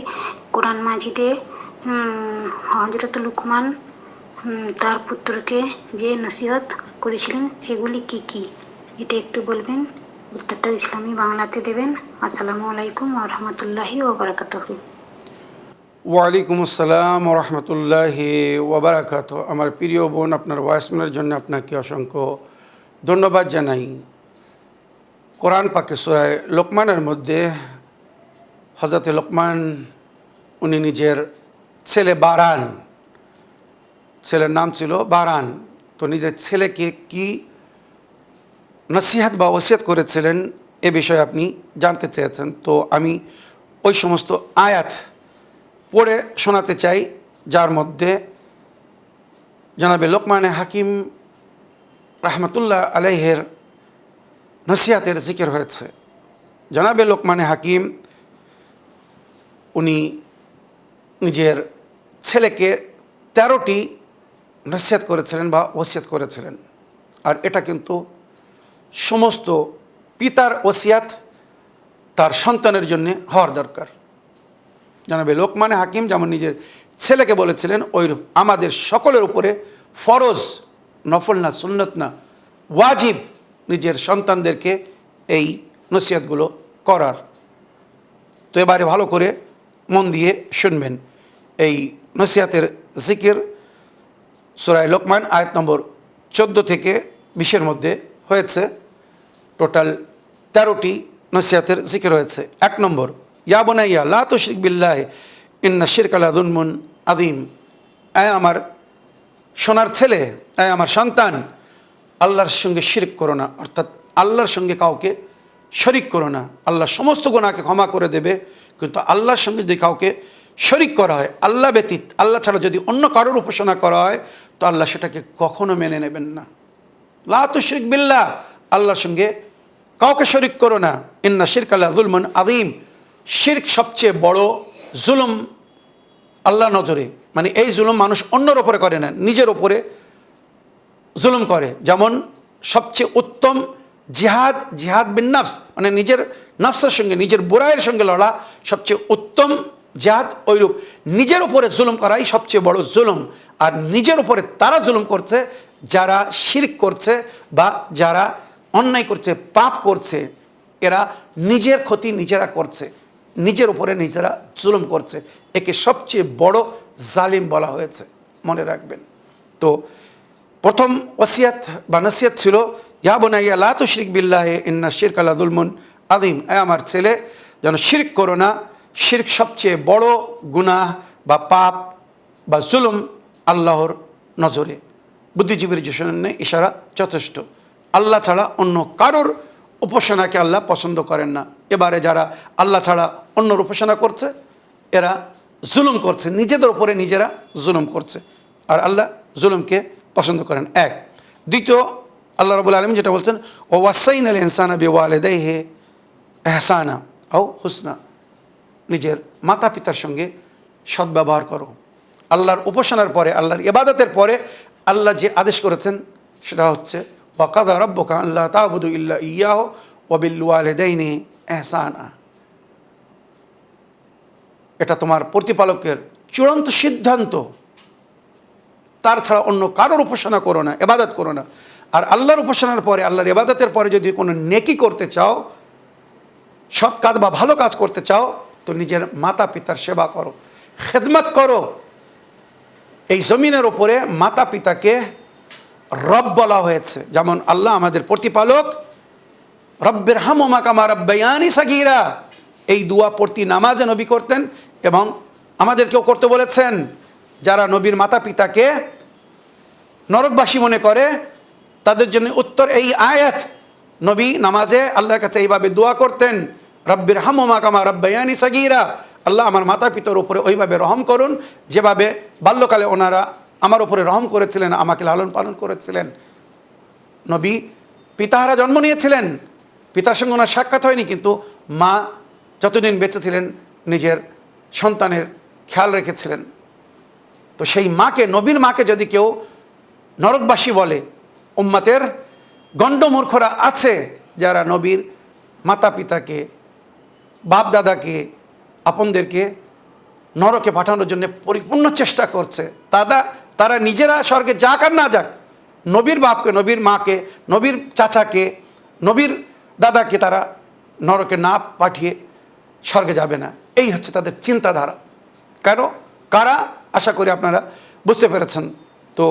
কোরআন মাজিদে হযরত লুকমান তার পুত্রকে যে নসিহত করেছিলেন সেগুলি কি কি, এটা একটু বলবেন। উত্তরটা ইসলামী বাংলাতে দেবেন। আসসালামু আলাইকুম ওয়া রাহমাতুল্লাহি ওয়া বারাকাতুহু। ওয়ালাইকুম আসসালাম ওয়া রাহমাতুল্লাহি ওয়া বারাকাতুহু। আমার প্রিয় বোন, আপনার ভয়েসমেলের জন্য আপনাকে অসংখ্য ধন্যবাদ জানাই। কোরআন পাকে সূরা লোকমানের মধ্যে হযরত লোকমান উনি নিজের ছেলে বারান, ছেলের নাম ছিল বারান, তো নিজের ছেলেকে কি নসিহত বা ওসিয়ত করেছিলেন এ বিষয়ে আপনি জানতে চেয়েছেন। তো আমি ওই সমস্ত আয়াত পড়ে শোনাতে চাই, যার মধ্যে জনাবে লোকমানে হাকিম রাহমাতুল্লাহ আলাইহের নসিহতের জিকির হয়েছে। জনাবে লোকমানে হাকিম উনি নিজের ছেলেকে 13টি নসিহত করেছিলেন বা ওসিয়ত করেছিলেন। আর এটা কিন্তু সমস্ত পিতার ওসিয়াত তার সন্তানের জন্য হওয়ার দরকার। জানাবে লোকমানে হাকিম যেমন নিজের ছেলেকে বলেছিলেন, ওইরূপ আমাদের সকলের উপরে ফরজ, নফল না, সুন্নত না, ওয়াজিব নিজের সন্তানদেরকে এই নসিহতগুলো করার। তো এবারে ভালো করে মন দিয়ে শুনবেন। এই নসিহতের জিকির সূরা লোকমান আয়াত নম্বর 14 থেকে 20-এর মধ্যে হয়েছে। টোটাল 13টি নসিহতের জিকির হয়েছে। 1 নম্বর, ইয়া বুনাইয়া লা তুশরিক বিল্লাহি ইন্না শিরকা লাযুলমুন আযীম। আমার সোনার ছেলে, আমার সন্তান, আল্লাহর সঙ্গে শিরক করো না, অর্থাৎ আল্লাহর সঙ্গে কাউকে শরিক করো না। আল্লাহ সমস্ত গুনাহকে ক্ষমা করে দেবে, কিন্তু আল্লাহর সঙ্গে যদি কাউকে শরিক করা হয়, আল্লাহ ব্যতীত, আল্লাহ ছাড়া যদি অন্য কারোর উপাসনা করা হয়, তো আল্লাহ সেটাকে কখনো মেনে নেবেন না। লা তুশরিক বিল্লাহ, আল্লাহর সঙ্গে কাউকে শরিক করো না। ইন্না শিরকা লাযুলমুন আযীম, শিরক সবচেয়ে বড় জুলুম আল্লাহ নজরে। মানে এই জুলুম মানুষ অন্যর ওপরে করে না, নিজের ওপরে জুলুম করে। যেমন সবচেয়ে উত্তম জিহাদ, জিহাদ বিন নাফস, মানে নিজের নাফসের সঙ্গে, নিজের বুরাইয়ের সঙ্গে লড়া সবচেয়ে উত্তম জিহাদ, ওইরূপ নিজের উপরে জুলুম করাই সবচেয়ে বড় জুলুম। আর নিজের উপরে তারা জুলুম করছে যারা শিরক করছে বা যারা অন্যায় করছে, পাপ করছে। এরা নিজের ক্ষতি নিজেরা করছে, নিজের উপরে নিজেরা জুলুম করছে। একে সবচেয়ে বড় জালিম বলা হয়েছে, মনে রাখবেন। তো প্রথম ওসিয়াত বা নসিহত ছিল, ইয়া বুনাইয়া লা তুশরিক বিল্লাহি ইন্না শিরকা লাযুলমুন আযীম। আমার ছেলে, যেন শিরক করো না। শিরক সবচেয়ে বড় গুনাহ বা পাপ বা জুলুম আল্লাহর নজরে। বুদ্ধিজীবীর জন্য ইশারা যথেষ্ট। আল্লাহ ছাড়া অন্য কারোর উপাসনাকে আল্লাহ পছন্দ করেন না। এবারে যারা আল্লাহ ছাড়া অন্যর উপাসনা করছে, এরা জুলুম করছে, নিজেদের উপরে নিজেরা জুলুম করছে। আর আল্লাহ জুলুমকে পছন্দ করেন। 1। দ্বিতীয়, আল্লাহ রাব্বুল আলামিন যেটা বলছেন, ও ওয়াসাইনাল ইনসানা বিওয়ালিদাইহি ইহসানা আও হুসনা, নিজের মাতা পিতার সঙ্গে সদ্ব্যবহার করো। আল্লাহর উপাসনার পরে, আল্লাহর ইবাদতের পরে আল্লাহ যে আদেশ করেছেন সেটা হচ্ছে, ওয়া কাযা রাব্বুকা আল্লা তা'বুদু ইল্লা ইয়্যাহু ওয়া বিল ওয়ালিদাইনি ইহসানা। এটা তোমার প্রতিপালকের চূড়ান্ত সিদ্ধান্ত, তার ছাড়া অন্য কারোর উপাসনা করো না, ইবাদত করো না। আর আল্লাহর উপাসনার পরে, আল্লাহর ইবাদতের পরে যদি কোনো নেকি করতে চাও, সৎ কাজ বা ভালো কাজ করতে চাও, তো নিজের মাতা পিতার সেবা করো, খেদমত করো। এই জমিনের ওপরে মাতা পিতাকে রব বলা হয়েছে। যেমন আল্লাহ আমাদের প্রতিপালক, রব্বির হামহুমা কামা রাব্বায়ানি সাগীরা, এই দোয়া প্রতি নামাজে নবী করতেন এবং আমাদেরকেও করতে বলেছেন। যারা নবীর মাতা পিতাকে নরকবাসী মনে করে, তাদের জন্য উত্তর এই আয়াত। নবী নামাজে আল্লাহর কাছে এইভাবে দোয়া করতেন, রব্বির হামহুমা কামা রাব্বায়ানি সাগীরা, আল্লাহ আমার মাতা পিতার উপরে ওইভাবে রহম করুন যেভাবে বাল্যকালে ওনারা আমার উপরে রহম করেছিলেন, আমাকে লালন পালন করেছিলেন। নবী পিতাহারা জন্ম নিয়েছিলেন, পিতার সঙ্গে ওনার সাক্ষাৎ হয়নি, কিন্তু মা যতদিন বেঁচে ছিলেন নিজের সন্তানের খেয়াল রেখেছিলেন। তো সেই মাকে, নবীর মাকে যদি কেউ নরকবাসী বলে, উম্মতের গণ্ডমূর্খরা আছে যারা নবীর মাতা পিতাকে, বাপ দাদাকে, আপনদেরকে নরকে পাঠানোর জন্য পরিপূর্ণ চেষ্টা করছে। তারা নিজেরা স্বর্গে যাক আর না যাক, নবীর বাপকে, নবীর মাকে, নবীর চাচাকে, নবীর দাদাকে তারা নরকে না পাঠিয়ে স্বর্গে যাবে না। এই হচ্ছে তাদের চিন্তাধারা। কারা আশা করি আপনারা বুঝতে পেরেছেন। তো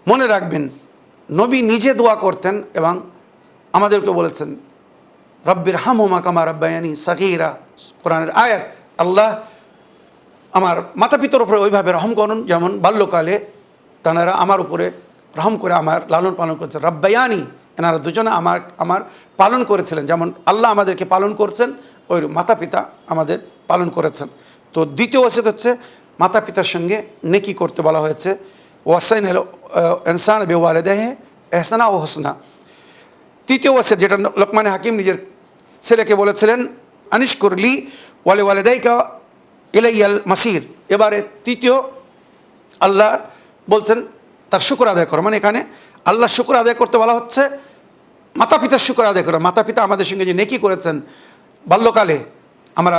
মনে রাখবেন, নবী নিজে দোয়া করতেন এবং আমাদেরকে বলেছেন, রব্বির হামহুমা কামা রাব্বায়ানি সাগীরা, কোরআনের আয়াত। আল্লাহ আমার মাতা পিতার উপরে ওইভাবে রহম করুন যেমন বাল্যকালে তাঁরা আমার উপরে রহম করে আমার লালন পালন করেছেন। রাব্বায়ানি, এনারা দুজনে আমার পালন করেছিলেন, যেমন আল্লাহ আমাদেরকে পালন করছেন, ওই মাতা পিতা আমাদের পালন করেছেন। তো দ্বিতীয় ওসিয়ত হচ্ছে মাতা পিতার সঙ্গে নেকি করতে বলা হয়েছে। ওয়াসাইনাল ইনসানা বিওয়ালিদাইহি ইহসানা ওয়া হুসনা। তৃতীয় ওসিয়ত যেটা লোকমানে হাকিম নিজের ছেলেকে বলেছিলেন, আনিশকুর লি ওয়া লিওয়ালিদাইকা ইলাইয়াল মাসির, এবারে তৃতীয় আল্লাহ বলছেন তার শুকর আদায় করো, মানে এখানে আল্লাহ শুকর আদায় করতে বলা হচ্ছে মাতা পিতার শুকর আদায় করো। মাতা পিতা আমাদের সঙ্গে যে নেকি করেছেন, বাল্যকালে আমরা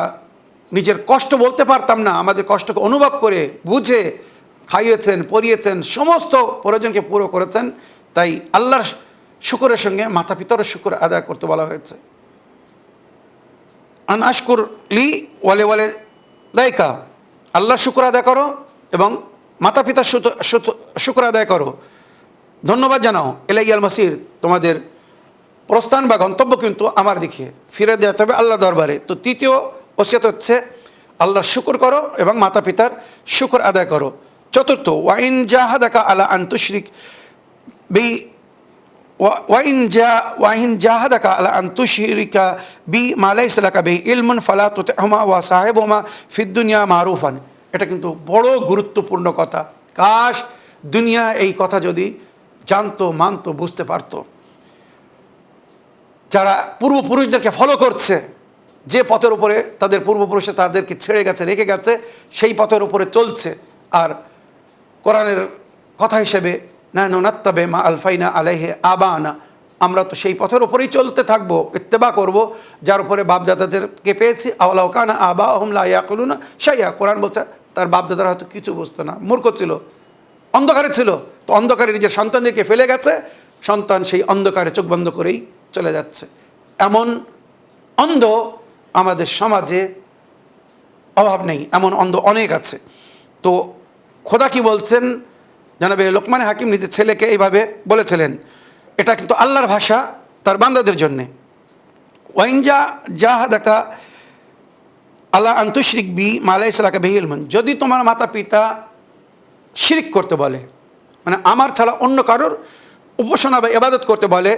নিজের কষ্ট বলতে পারতাম না, আমাদের কষ্টকে অনুভব করে বুঝে খাইয়েছেন, পরিয়েছেন, সমস্ত প্রয়োজনকে পুরো করেছেন, তাই আল্লাহর শুকরের সঙ্গে মাতা পিতারও শুকর আদায় করতে বলা হয়েছে। আন আশকুর লি ওয়ালে ওয়ালে দায়িকা, আল্লাহর শুকর আদায় করো এবং মাতা পিতার শুকর আদায় করো, ধন্যবাদ জানাও। ইলাইয়াল মাসির, তোমাদের প্রস্থান বা গন্তব্য কিন্তু আমার দিকে, ফিরে দেওয়া হবে আল্লাহ দরবারে। তো তৃতীয় ওসিয়ত হচ্ছে আল্লাহর শুকর করো এবং মাতা পিতার শুকর আদায় করো। চতুর্থ, ওয়াইন জাহাদাকা আলা আন তুশরিক বি ওয়াইন জাহাদাকা আলা আন তুশরিকা বি মা লাইসা লাকা বিহি ইলমুন ফালা তুতি'হুমা ওয়া সাহিবহুমা ফিদ দুনিয়া মারুফান। এটা কিন্তু বড় গুরুত্বপূর্ণ কথা। কাশ দুনিয়া এই কথা যদি জানতো, মানতো, বুঝতে পারতো। যারা পূর্বপুরুষদেরকে ফলো করছে, যে পথের উপরে তাদের পূর্বপুরুষে তাদেরকে ছেড়ে গেছে, রেখে গেছে, সেই পথের উপরে চলছে। আর কোরআনের কথা হিসেবে নাহনু নাত্তাবে মা আলফাইনা আলাইহি আবানা, আমরা তো সেই পথের উপরেই চলতে থাকবো, ইত্তেবা করব যার উপরে বাপদাদাদেরকে পেয়েছি। আওয়ালাউ কানা আবাহুম লা ইয়াকুলুনা শাইআ, কোরআন বলছে তার বাপদাদারা হয়তো কিছু বুঝতো না, মূর্খ ছিল, অন্ধকারে ছিল, তো অন্ধকারে নিজের সন্তানদেরকে ফেলে গেছে, সন্তান সেই অন্ধকারে চোখ বন্ধ করেই চলে যাচ্ছে। এমন অন্ধ আমাদের সমাজে অভাব নেই, এমন অন্ধ অনেক আছে। তো খোদা কি বলছেন, জানাবে লোকমান হাকিম নিজের ছেলেকে এইভাবে বলেছিলেন, এটা কিন্তু আল্লাহর ভাষা তার বান্দাদের জন্যে। ওয়াইনজা জাহাদাকা আল্লাহ আন্তুশরিক বি মা লাইসা লাকা বিহি ইলমুন, যদি তোমার মাতা পিতা শিরিক করতে বলে, মানে আমার ছাড়া অন্য কারোর উপাসনা বা ইবাদত করতে বলে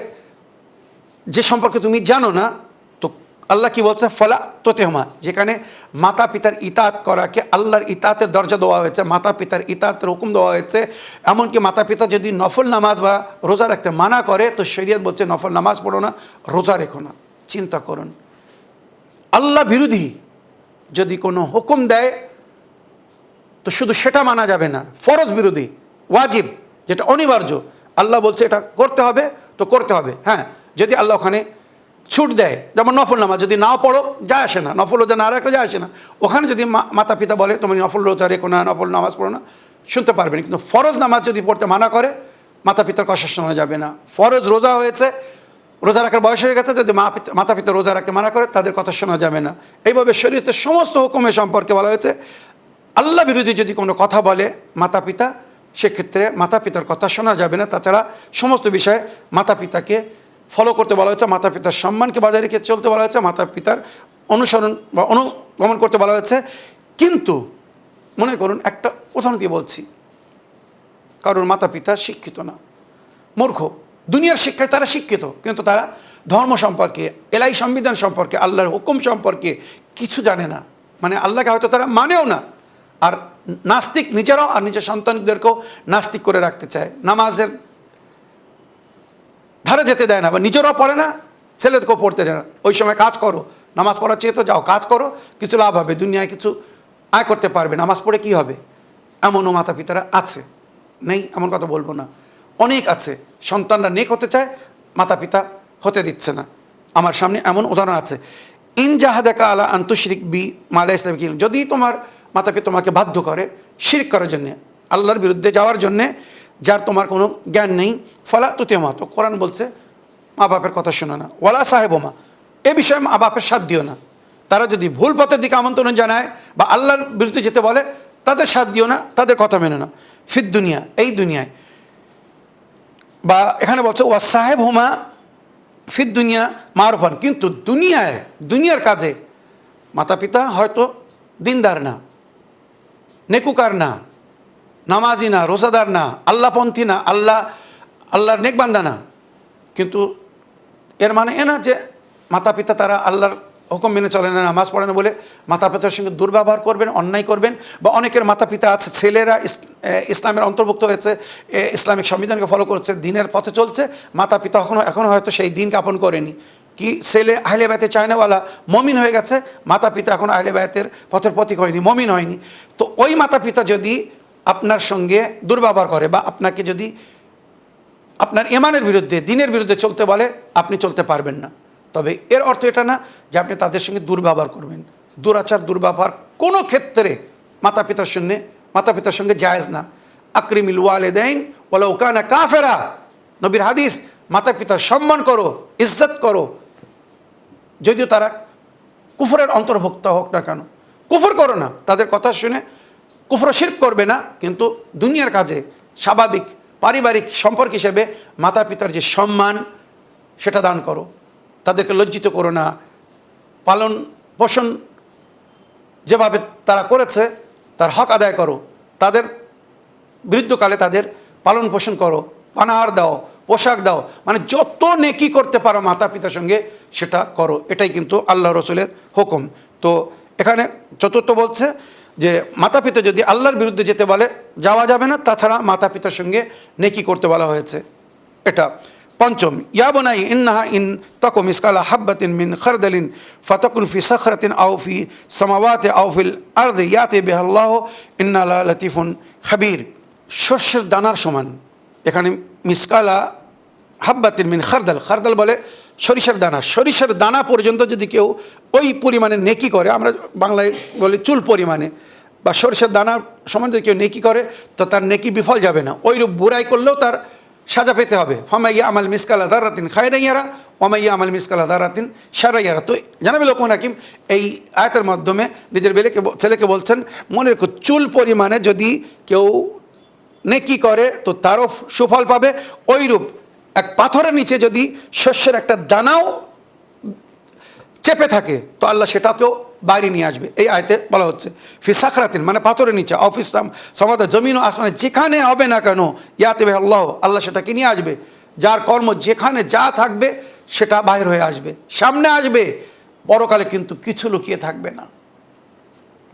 যে সম্পর্কে তুমি জানো না, তো আল্লাহ কি বলছে, ফলা তুতি'হুমা, যেখানে মাতা পিতার ইতাআত করাকে আল্লাহর ইতাআতের দরজা দেওয়া হয়েছে, মাতা পিতার ইতাআতের হুকুম দেওয়া হয়েছে। এমনকি মাতা পিতা যদি নফল নামাজ বা রোজা রাখতে মানা করে, তো শরীয়ত বলছে নফল নামাজ পড়ো না, রোজা রেখো না। চিন্তা করুন, আল্লাহ বিরোধী যদি কোনো হুকুম দেয় তো শুধু সেটা মানা যাবে না, ফরজ বিরোধী, ওয়াজিব, যেটা অনিবার্য, আল্লাহ বলছে এটা করতে হবে তো করতে হবে। হ্যাঁ, যদি আল্লাহ ওখানে ছুট দেয়, যেমন নফল নামাজ যদি নাও পড়ো যায় আসে না, নফল রোজা না রাখলে যায় আসে না, ওখানে যদি মাতা পিতা বলে তুমি নফল রোজা রেখো না, নফল নামাজ পড়ো না, শুনতে পারবেন। কিন্তু ফরজ নামাজ যদি পড়তে মানা করে, মাতা পিতার কথা শোনা যাবে না। ফরজ রোজা হয়েছে, রোজা রাখার বয়স হয়ে গেছে, যদি মাতা পিতা রোজা রাখতে মানা করে, তাদের কথা শোনা যাবে না। এইভাবে শরীয়তের সমস্ত হুকুমের সম্পর্কে বলা হয়েছে, আল্লাহ বিরোধী যদি কোনো কথা বলে মাতা পিতা, সেক্ষেত্রে মাতা পিতার কথা শোনা যাবে না। তাছাড়া সমস্ত বিষয়ে মাতা পিতাকে ফলো করতে বলা হয়েছে, মাতা পিতার সম্মানকে বজায় রেখে চলতে বলা হয়েছে, মাতা পিতার অনুসরণ বা অনুগমন করতে বলা হয়েছে। কিন্তু মনে করুন, একটা উদাহরণ দিয়ে বলছি, কারণ মাতা পিতা শিক্ষিত না, মূর্খ, দুনিয়ার শিক্ষায় তারা শিক্ষিত, কিন্তু তারা ধর্ম সম্পর্কে, এলাই সংবিধান সম্পর্কে, আল্লাহর হুকুম সম্পর্কে কিছু জানে না। মানে আল্লাহকে হয়তো তারা মানেও না, আর নাস্তিক নিজেরাও, আর নিজের সন্তানদেরকেও নাস্তিক করে রাখতে চায়, নামাজের ধারে যেতে দেয় না, বা নিজেরাও পড়ে না, ছেলেদেরকেও পড়তে দেয় না। ওই সময় কাজ করো, নামাজ পড়ার চেয়ে তো যাও কাজ করো, কিছু লাভ হবে, দুনিয়ায় কিছু আয় করতে পারবে, নামাজ পড়ে কি হবে। এমনও মাতা পিতারা আছে, নেই এমন কথা বলবো না, অনেক আছে। সন্তানরা নেক হতে চায়, মাতা পিতা হতে দিচ্ছে না। আমার সামনে এমন উদাহরণ আছে। ইন জাহাদাকা আলা আন তুশরিক বি মা লাইসা লাকা বিহি ইলম, যদি তোমার মাতা পিতা তোমাকে বাধ্য করে শিরক করার জন্যে, আল্লাহর বিরুদ্ধে যাওয়ার জন্যে, যার তোমার কোনো জ্ঞান নেই, ফলা তুতি'হুমা, তো কোরআন বলছে মা বাপের কথা শোনো না। ওয়ালা সাহিবহুমা, এ বিষয়ে মা বাপের সাথ দিও না। তারা যদি ভুল পথের দিকে আমন্ত্রণ জানায় বা আল্লাহর বিরুদ্ধে যেতে বলে, তাদের সাথ দিও না, তাদের কথা মেনে না। ফিদ দুনিয়া, এই দুনিয়ায়, বা এখানে বলছে ওয়া সাহিবহুমা ফিদ দুনিয়া মারুফান, কিন্তু দুনিয়ার কাজে মাতা পিতা হয়তো দিনদার না, নেকুকার না, নামাজি না, রোজাদার না, আল্লাহপন্থী না, আল্লাহর নেকবান্দা না, কিন্তু এর মানে এ না যে মাতা পিতা তারা আল্লাহর হুকুম মেনে চলে না, নামাজ পড়ে না বলে মাতা পিতার সঙ্গে দুর্ব্যবহার করবেন, অন্যায় করবেন। বা অনেকের মাতা পিতা আছে, ছেলেরা ইসলামের অন্তর্ভুক্ত হয়েছে, ইসলামিক সংবিধানকে ফলো করছে, দিনের পথে চলছে, মাতা পিতা এখনও হয়তো সেই দিন জ্ঞাপন করেনি, কি ছেলে আহলে বায়তে চায়নাওয়ালা মমিন হয়ে গেছে, মাতা পিতা এখন আহলে বায়তের পথের পথিক হয়নি, মমিন হয়নি, তো ওই মাতা পিতা যদি আপনার সঙ্গে দুর্ব্যবহার করে বা আপনাকে যদি আপনার ইমানের বিরুদ্ধে, দিনের বিরুদ্ধে চলতে বলে, আপনি চলতে পারবেন না। তবে এর অর্থ এটা না যে আপনি তাদের সঙ্গে দুর্ব্যবহার করবেন। দুরাচার, দুর্ব্যবহার কোনো ক্ষেত্রে মাতা পিতার সঙ্গে জায়েজ না। আকরিমিল ওয়ালিদাইন ওয়ালাউ কানা কাফেরা, নবীর হাদিস, মাতা পিতার সম্মান করো, ইজ্জত করো, যদিও তারা কুফরের অন্তর্ভুক্ত হোক না কেন। কুফর করো না, তাদের কথা শুনে কুফর শিরক করবে না, কিন্তু দুনিয়ার কাজে স্বাভাবিক পারিবারিক সম্পর্ক হিসেবে মাতা পিতার যে সম্মান সেটা দান করো, তাদেরকে লজ্জিত করো না। পালন পোষণ যেভাবে তারা করেছে তার হক আদায় করো, তাদের বৃদ্ধকালে তাদের পালন পোষণ করো, পানাহার দাও, পোশাক দাও, মানে যত নেকি করতে পারো মাতা পিতার সঙ্গে সেটা করো। এটাই কিন্তু আল্লাহ রসুলের হুকুম। তো এখানে চতুর্থ বলছে যে মাতা পিতা যদি আল্লাহর বিরুদ্ধে যেতে বলে যাওয়া যাবে না, তাছাড়া মাতা পিতার সঙ্গে নেকি করতে বলা হয়েছে। এটা পঞ্চম, ইয়া বুনাই ইন্নাহা ইন তাকু মিসকালা হাব্বাতিন মিন খারদালিন ফাতাকুন ফি সাখরাতিন আও ফি সামাওয়াতি আও ফিল আরদি ইয়াতি বিহাল্লাহু ইন্না লা লাতিফুন খাবীর। শস্যের দানার সমান, এখানে মিসকালা হাব্বাতিন মিন খারদাল, খারদাল বলে সরিষার দানা, সরিষার দানা পর্যন্ত যদি কেউ ওই পরিমাণে নেকি করে, আমরা বাংলায় বলি চুল পরিমাণে, বা সরিষার দানার সমান যদি কেউ নেকি করে তো তার নেকি বিফল যাবে না। ওইরূপ বুড়াই করলেও তার সাজা পেতে হবে। ফামাইয়া আমাল মিসকালা দারাতিন খায়রাইয়ারা ওমাইয়া আমাল মিসকালা দারাতিন শারাইয়ারা। তো জানাবে লোকমান হাকিম এই আয়াতের মাধ্যমে নিজের ছেলেকে বলছেন, মনে রেখো চুল পরিমাণে যদি কেউ নেকি করে তো তারও সুফল পাবে, ওইরূপ এক পাথরের নিচে যদি শস্যের একটা দানাও চেপে থাকে তো আল্লাহ সেটাকেও বাইরে নিয়ে আসবে। এই আয়তে বলা হচ্ছে ফি সাখরাতিন, মানে পাথরের নিচে, অফিস সমাদা জমিন ও আসমানে যেখানে হবে না কেন, ইয়াতে বে আল্লাহ, আল্লাহ সেটাকে নিয়ে আসবে। যার কর্ম যেখানে যা থাকবে সেটা বাইর হয়ে আসবে, সামনে আসবে। পরকালে কিন্তু কিছু লুকিয়ে থাকবে না।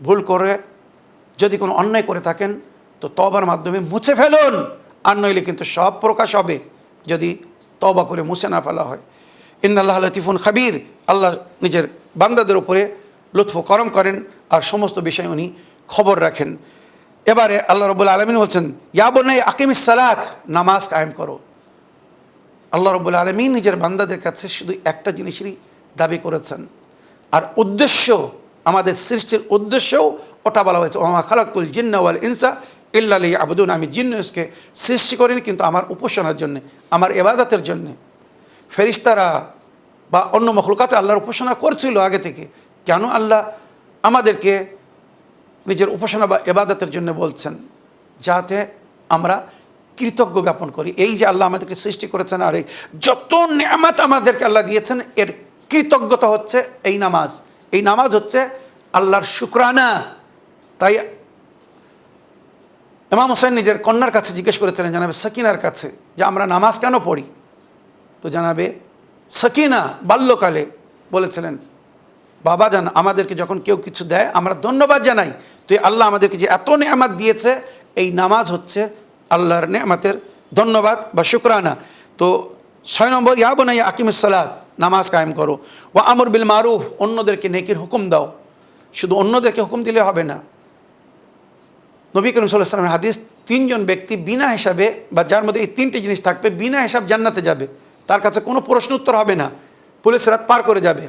ভুল করে যদি কোনো অন্যায় করে থাকেন তো তওবার মাধ্যমে মুছে ফেলুন, আর নইলে কিন্তু সব প্রকাশ হবে যদি তওবা করে মুছে না ফেলা হয়। ইন্নাল্লাহ লতিফুন খাবীর, আল্লাহ নিজের বান্দাদের উপরে লুৎফ করম করেন আর সমস্ত বিষয় উনি খবর রাখেন। এবারে আল্লাহ রাব্বুল আলামিন বলছেন, ইয়া বুনাই আকিমিস সালাত, নামাজ কায়েম করো। আল্লাহ রাব্বুল আলামিন নিজের বান্দাদের কাছে শুধু একটা জিনিসেরই দাবি করেছেন, আর উদ্দেশ্য, আমাদের সৃষ্টির উদ্দেশ্যও ওটা বলা হয়েছে, ওমা খালাকতুল জিন্না ওয়াল ইনসা ইল্লা লিয়াবুদুন, আমি জিন্ন ইনসকে সৃষ্টি করিনি কিন্তু আমার উপাসনার জন্যে, আমার ইবাদতের জন্যে। ফেরেশতারা বা অন্য মখলুকাত আল্লাহর উপাসনা করছিল আগে থেকে, কেন আল্লাহ আমাদেরকে নিজের উপাসনা বা ইবাদতের জন্য বলছেন? যাতে আমরা কৃতজ্ঞ জ্ঞাপন করি। এই যে আল্লাহ আমাদেরকে সৃষ্টি করেছেন আর এই যত নেয়ামত আমাদেরকে আল্লাহ দিয়েছেন, এর কৃতজ্ঞতা হচ্ছে এই নামাজ। এই নামাজ হচ্ছে আল্লাহর শুকরানা। তাই ইমাম হোসেন নিজের কন্যার কাছে জিজ্ঞেস করেছিলেন, জানাবে সাকিনার কাছে, যে আমরা নামাজ কেন পড়ি? তো জানাবে সাকিনা বাল্যকালে বলেছিলেন, বাবা জান, আমাদেরকে যখন কেউ কিছু দেয় আমরা ধন্যবাদ জানাই। তো আল্লাহ আমাদেরকে যে এত নেয়ামত দিয়েছে, এই নামাজ হচ্ছে আল্লাহর নেয়ামতের ধন্যবাদ বা শুকরানা। তো 6 নম্বর, ইয়া বুনাইয়া আকিমিস সালাত, নামাজ কায়েম করো। ওয়া আমর বিল মারুফ, অন্যদেরকে নেকির হুকুম দাও। শুধু অন্যদেরকে হুকুম দিলে হবে না। নবী করিম সাল্লাল্লাহু আলাইহি ওয়াসাল্লামের হাদিস, 3 জন ব্যক্তি বিনা হিসাবে, বা যার মধ্যে এই 3টি জিনিস থাকবে, বিনা হিসাব জান্নাতে যাবে, তার কাছে কোনো প্রশ্ন উত্তর হবে না, পুলিশ রাত পার করে যাবে।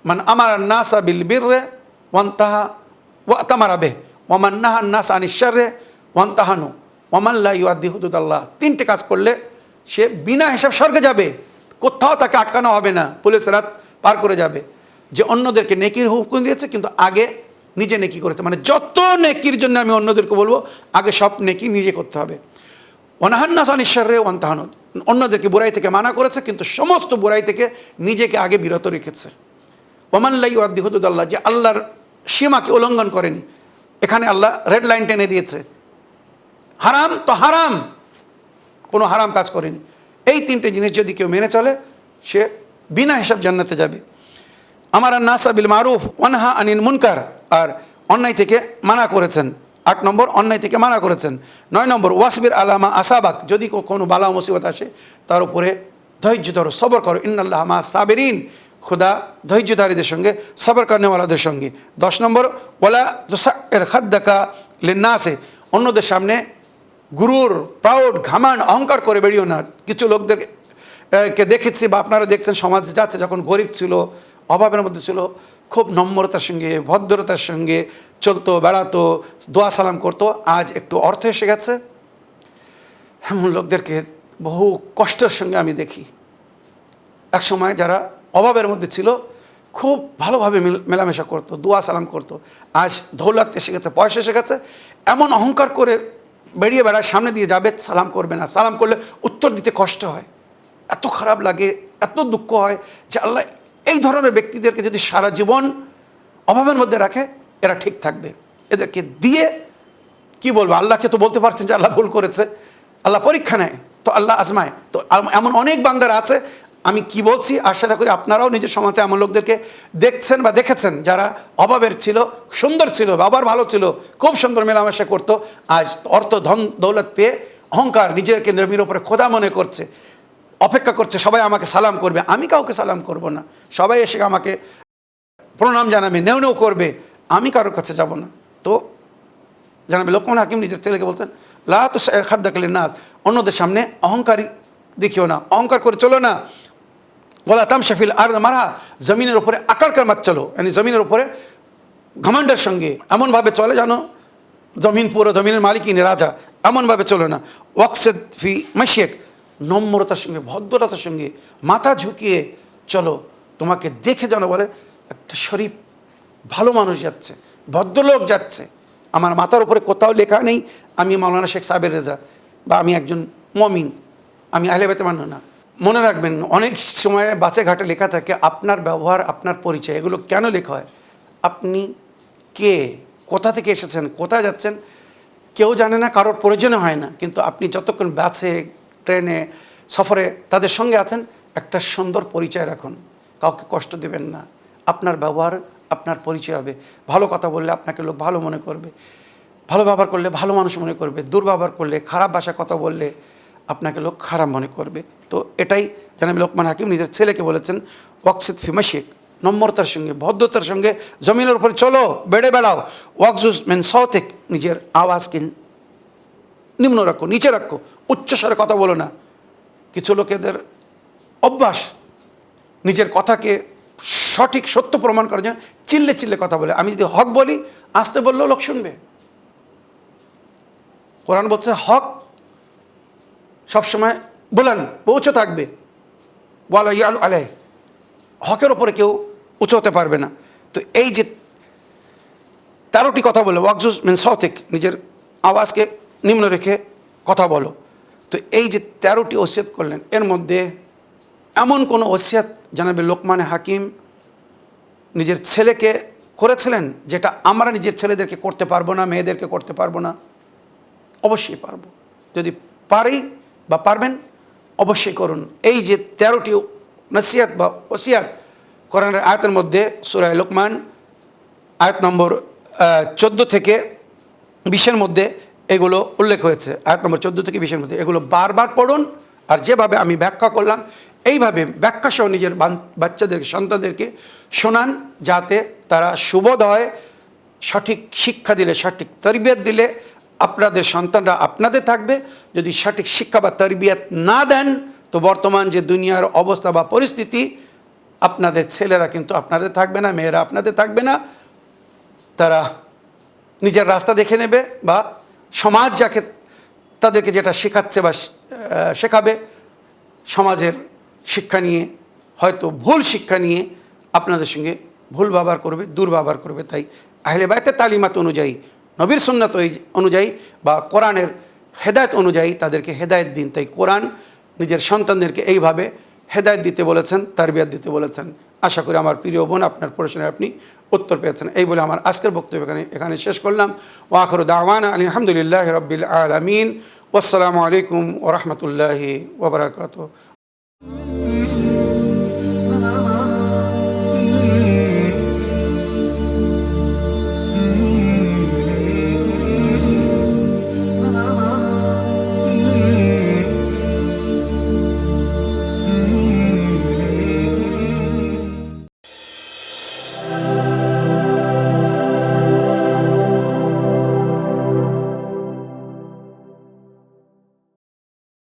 মান আমার নাসা বিল বিররে ওয়ান্তাহা ওয়াতামারা বিহি ওয়া মান নাহা নাস আনিশ শাররি ওয়ান্তাহানু ওয়া মান লা ইউআদ্দি হুদুদাল্লাহ। 3টে কাজ করলে সে বিনা হিসাব স্বর্গে যাবে, কোথাও তাকে আটকানো হবে না, পুলিশ রাত পার করে যাবে। যে অন্যদেরকে নেকির হুকুম দিয়েছে কিন্তু আগে নিজে নেকি করেছে, মানে যত নেকির জন্য আমি অন্যদেরকে বলবো, আগে সব নেকি নিজে করতে হবে। ওয়ানাহান নাস আনিশ শাররি ওয়ান্তাহানু, অন্যদেরকে বুরাই থেকে মানা করেছে কিন্তু সমস্ত বুরাই থেকে নিজেকে আগে বিরত রেখেছে। ওমান লা ইউআদ্দি হুদুদাল্লাহ, যে আল্লাহর সীমাকে উল্লঙ্ঘন করেনি। এখানে আল্লাহ রেড লাইন টেনে দিয়েছে, হারাম তো হারাম, কোনো হারাম কাজ করেনি। এই 3টে জিনিস যদি কেউ মেনে চলে, সে বিনা হিসাব জান্নাতে যাবে। আমার নাসা বিল মারুফ ওয়ানহা আনিল মুনকার, আর অন্যায় থেকে মানা করেছেন। 8 নম্বর, অন্যায় থেকে মানা করেছেন। 9 নম্বর, ওয়াসবির আলামা আসাবাক, যদি কোনো বালা মুসিবত আসে তার উপরে ধৈর্য ধরো, সবর করো, ইন্নাল্লাহ মা সাবিরিন, খুদা ধৈর্যধারীদের সঙ্গে, সবর করনেওয়ালাদের সঙ্গে। 10 নম্বর, ওয়ালা তুসাইর খাদ্দাকা লিন্নাসে, অন্যদের সামনে গুরুর, প্রাউড, ঘামান, অহংকার করে বেরিয়েও না। কিছু লোকদের কে দেখেছি বা আপনারা দেখছেন সমাজে যাচ্ছে, যখন গরিব ছিল, অভাবের মধ্যে ছিল, খুব নম্রতার সঙ্গে, ভদ্রতার সঙ্গে চলতো, বেড়াতো, দোয়া সালাম করতো। আজ একটু অর্থ এসে গেছে, এমন লোকদেরকে বহু কষ্টের সঙ্গে আমি দেখি। এক সময় যারা অভাবের মধ্যে ছিল, খুব ভালোভাবে মেলামেশা করতো, দোয়া সালাম করতো। আজ দৌলত এসে গেছে, পয়সা এসে গেছে, এমন অহংকার করে বেরিয়ে বেড়ায়, সামনে দিয়ে যাবে, সালাম করবে না, সালাম করলে উত্তর দিতে কষ্ট হয়। এত খারাপ লাগে, এত দুঃখ হয় যে আল্লাহ এই ধরনের ব্যক্তিদেরকে যদি সারা জীবন অভাবের মধ্যে রাখে, এরা ঠিক থাকবে। এদেরকে দিয়ে কি বলবো, আল্লাহকে তো বলতে পারছেন যে আল্লাহ ভুল করেছে, আল্লাহ পরীক্ষা নেয়, তো আল্লাহ আজমায়। তো এমন অনেক বান্দারা আছে, আমি কি বলছি আশা করি আপনারাও নিজের সমাজে এমন লোকদেরকে দেখছেন বা দেখেছেন, যারা অভাবের ছিল, সুন্দর ছিল, বাবার ভালো ছিল, খুব সুন্দর মেলামেশা করতো। আজ অর্থ ধন দৌলত পেয়ে অহংকার, নিজেকে নবীর ওপরে খোদা মনে করছে, অপেক্ষা করছে সবাই আমাকে সালাম করবে, আমি কাউকে সালাম করব না। সবাই এসে আমাকে প্রণাম জানাবে, নেও নেও করবে, আমি কারোর কাছে যাব না। তো জানাবে লোকমান হাকিম নিজের ছেলেকে বলতেন, লা তুসাইর খাদ্দাকা লিন্নাস, অন্যদের সামনে অহংকারী দেখিও না, অহংকার করে চলো না। ওয়ালা তামশি ফিল আরদ মারহা, জমিনের উপরে আকারকার মাত চলো, মানে জমিনের উপরে ঘমণ্ডের সঙ্গে এমনভাবে চলে জানো জমিন পুরো জমিনের মালিকিন, রাজা, এমনভাবে চলো না। ওয়াকসিদ ফি মাশিয়াক, নম্রতার সঙ্গে, ভদ্রতার সঙ্গে মাথা ঝুঁকিয়ে চলো, তোমাকে দেখে যেন বলে একটা শরীফ ভালো মানুষ যাচ্ছে, ভদ্রলোক যাচ্ছে। আমার মাথার উপরে কোথাও লেখা নেই আমি মাওলানা শেখ সাবের রেজা বা আমি একজন মমিন, আমি আহলে বাইতের মানুষ না। মনে রাখবেন, অনেক সময় বাসে ঘাটে লেখা থাকে আপনার ব্যবহার, আপনার পরিচয়। এগুলো কেন লেখা হয়? আপনি কে, কোথা থেকে এসেছেন, কোথায় যাচ্ছেন, কেউ জানে না, কারোর প্রয়োজনে হয় না। কিন্তু আপনি যতক্ষণ বাসে, ট্রেনে, সফরে তাদের সঙ্গে আছেন, একটা সুন্দর পরিচয় রাখুন, কাউকে কষ্ট দেবেন না। আপনার ব্যবহার, আপনার পরিচয় হবে। ভালো কথা বললে আপনাকে লোক ভালো মনে করবে, ভালো ব্যবহার করলে ভালো মানুষ মনে করবে, দুর্ব্যবহার করলে, খারাপ ভাষা কথা বললে আপনাকে লোক খারাপ মনে করবে। তো এটাই জানাবি লোকমান হাকিম নিজের ছেলেকে বলেছেন, ওয়াকসিদ ফি মাশিক, নম্রতার সঙ্গে, ভদ্রতার সঙ্গে জমিনের উপরে চলো, বেড়ে বেড়াও। ওয়াকজুজ মিন সাওতিক, নিজের আওয়াজকে নিম্ন রাখো, নিচে রাখো, উচ্চস্বরে কথা বলো না। কিছু লোকেদের অভ্যাস নিজের কথাকে সঠিক সত্য প্রমাণ করার জন্য চিল্লে চিল্লে কথা বলে। আমি যদি হক বলি, আসতে বললেও লোক শুনবে। কোরআন বলছে হক সবসময় বলেন উঁচু থাকবে, ওয়ালা ইয়ালু আলাইহি, হকের ওপরে কেউ উঁচু হতে পারবে না। তো এই যে 13টি কথা বলে, ওয়াকজুজ মিন সাওতিক, নিজের আওয়াজকে নিম্ন রেখে কথা বলো। তো এই যে 13টি ওসিয়ত করলেন, এর মধ্যে এমন কোনো ওসিয়ত জানাবে লোকমান হাকিম নিজের ছেলেকে করেছিলেন যেটা আমরা নিজের ছেলেদেরকে করতে পারবো না, মেয়েদেরকে করতে পারবো না? অবশ্যই পারবো, যদি পারি বা পারবেন অবশ্যই করুন। এই যে 13টি নসিহত বা ওসিয়াত কোরআনের আয়াতের মধ্যে, সূরা লোকমান আয়াত নম্বর 14 থেকে 20-এর মধ্যে এগুলো উল্লেখ হয়েছে। আয়াত নম্বর 14 থেকে 20-এর মধ্যে এগুলো বারবার পড়ুন, আর যেভাবে আমি ব্যাখ্যা করলাম এইভাবে ব্যাখ্যা সহ নিজের বাচ্চাদেরকে, সন্তানদেরকে শোনান, যাতে তারা সুবোধ হয়। সঠিক শিক্ষা দিলে, সঠিক তরবিয়ত দিলে আপনাদের সন্তানরা আপনাদের থাকবে। যদি সঠিক শিক্ষা বা তরবিয়ত না দেন, তো বর্তমান যে দুনিয়ার অবস্থা বা পরিস্থিতি, আপনাদের ছেলেরা কিন্তু আপনাদের থাকবে না, মেয়েরা আপনাদের থাকবে না। তারা নিজের রাস্তা দেখে নেবে, বা সমাজ যাকে তাদেরকে যেটা শেখাচ্ছে বা শেখাবে, সমাজের শিক্ষা নিয়ে, হয়তো ভুল শিক্ষা নিয়ে আপনাদের সঙ্গে ভুল ব্যবহার করবে, দুর্ব্যবহার করবে। তাই আহলে বাইতের তালিমাত অনুযায়ী, নবীর সুন্নাত অনুযায়ী বা কোরআনের হেদায়েত অনুযায়ী তাদেরকে হেদায়েত দিন। তাই কোরআন নিজের সন্তানদেরকে এইভাবে হেদায়েত দিতে বলেছেন, তারবিয়াত দিতে বলেছেন। আশা করি আমার প্রিয় বোন আপনার প্রশ্নের আপনি উত্তর পেয়েছেন। এই বলে আমার আজকের বক্তব্য এখানে শেষ করলাম। ওয়া আখিরু দাওয়ানা আলহামদুলিল্লাহি রাব্বিল আলামিন। ওয়াসসালামু আলাইকুম ওয়া রাহমাতুল্লাহি ওয়া বারাকাতুহু।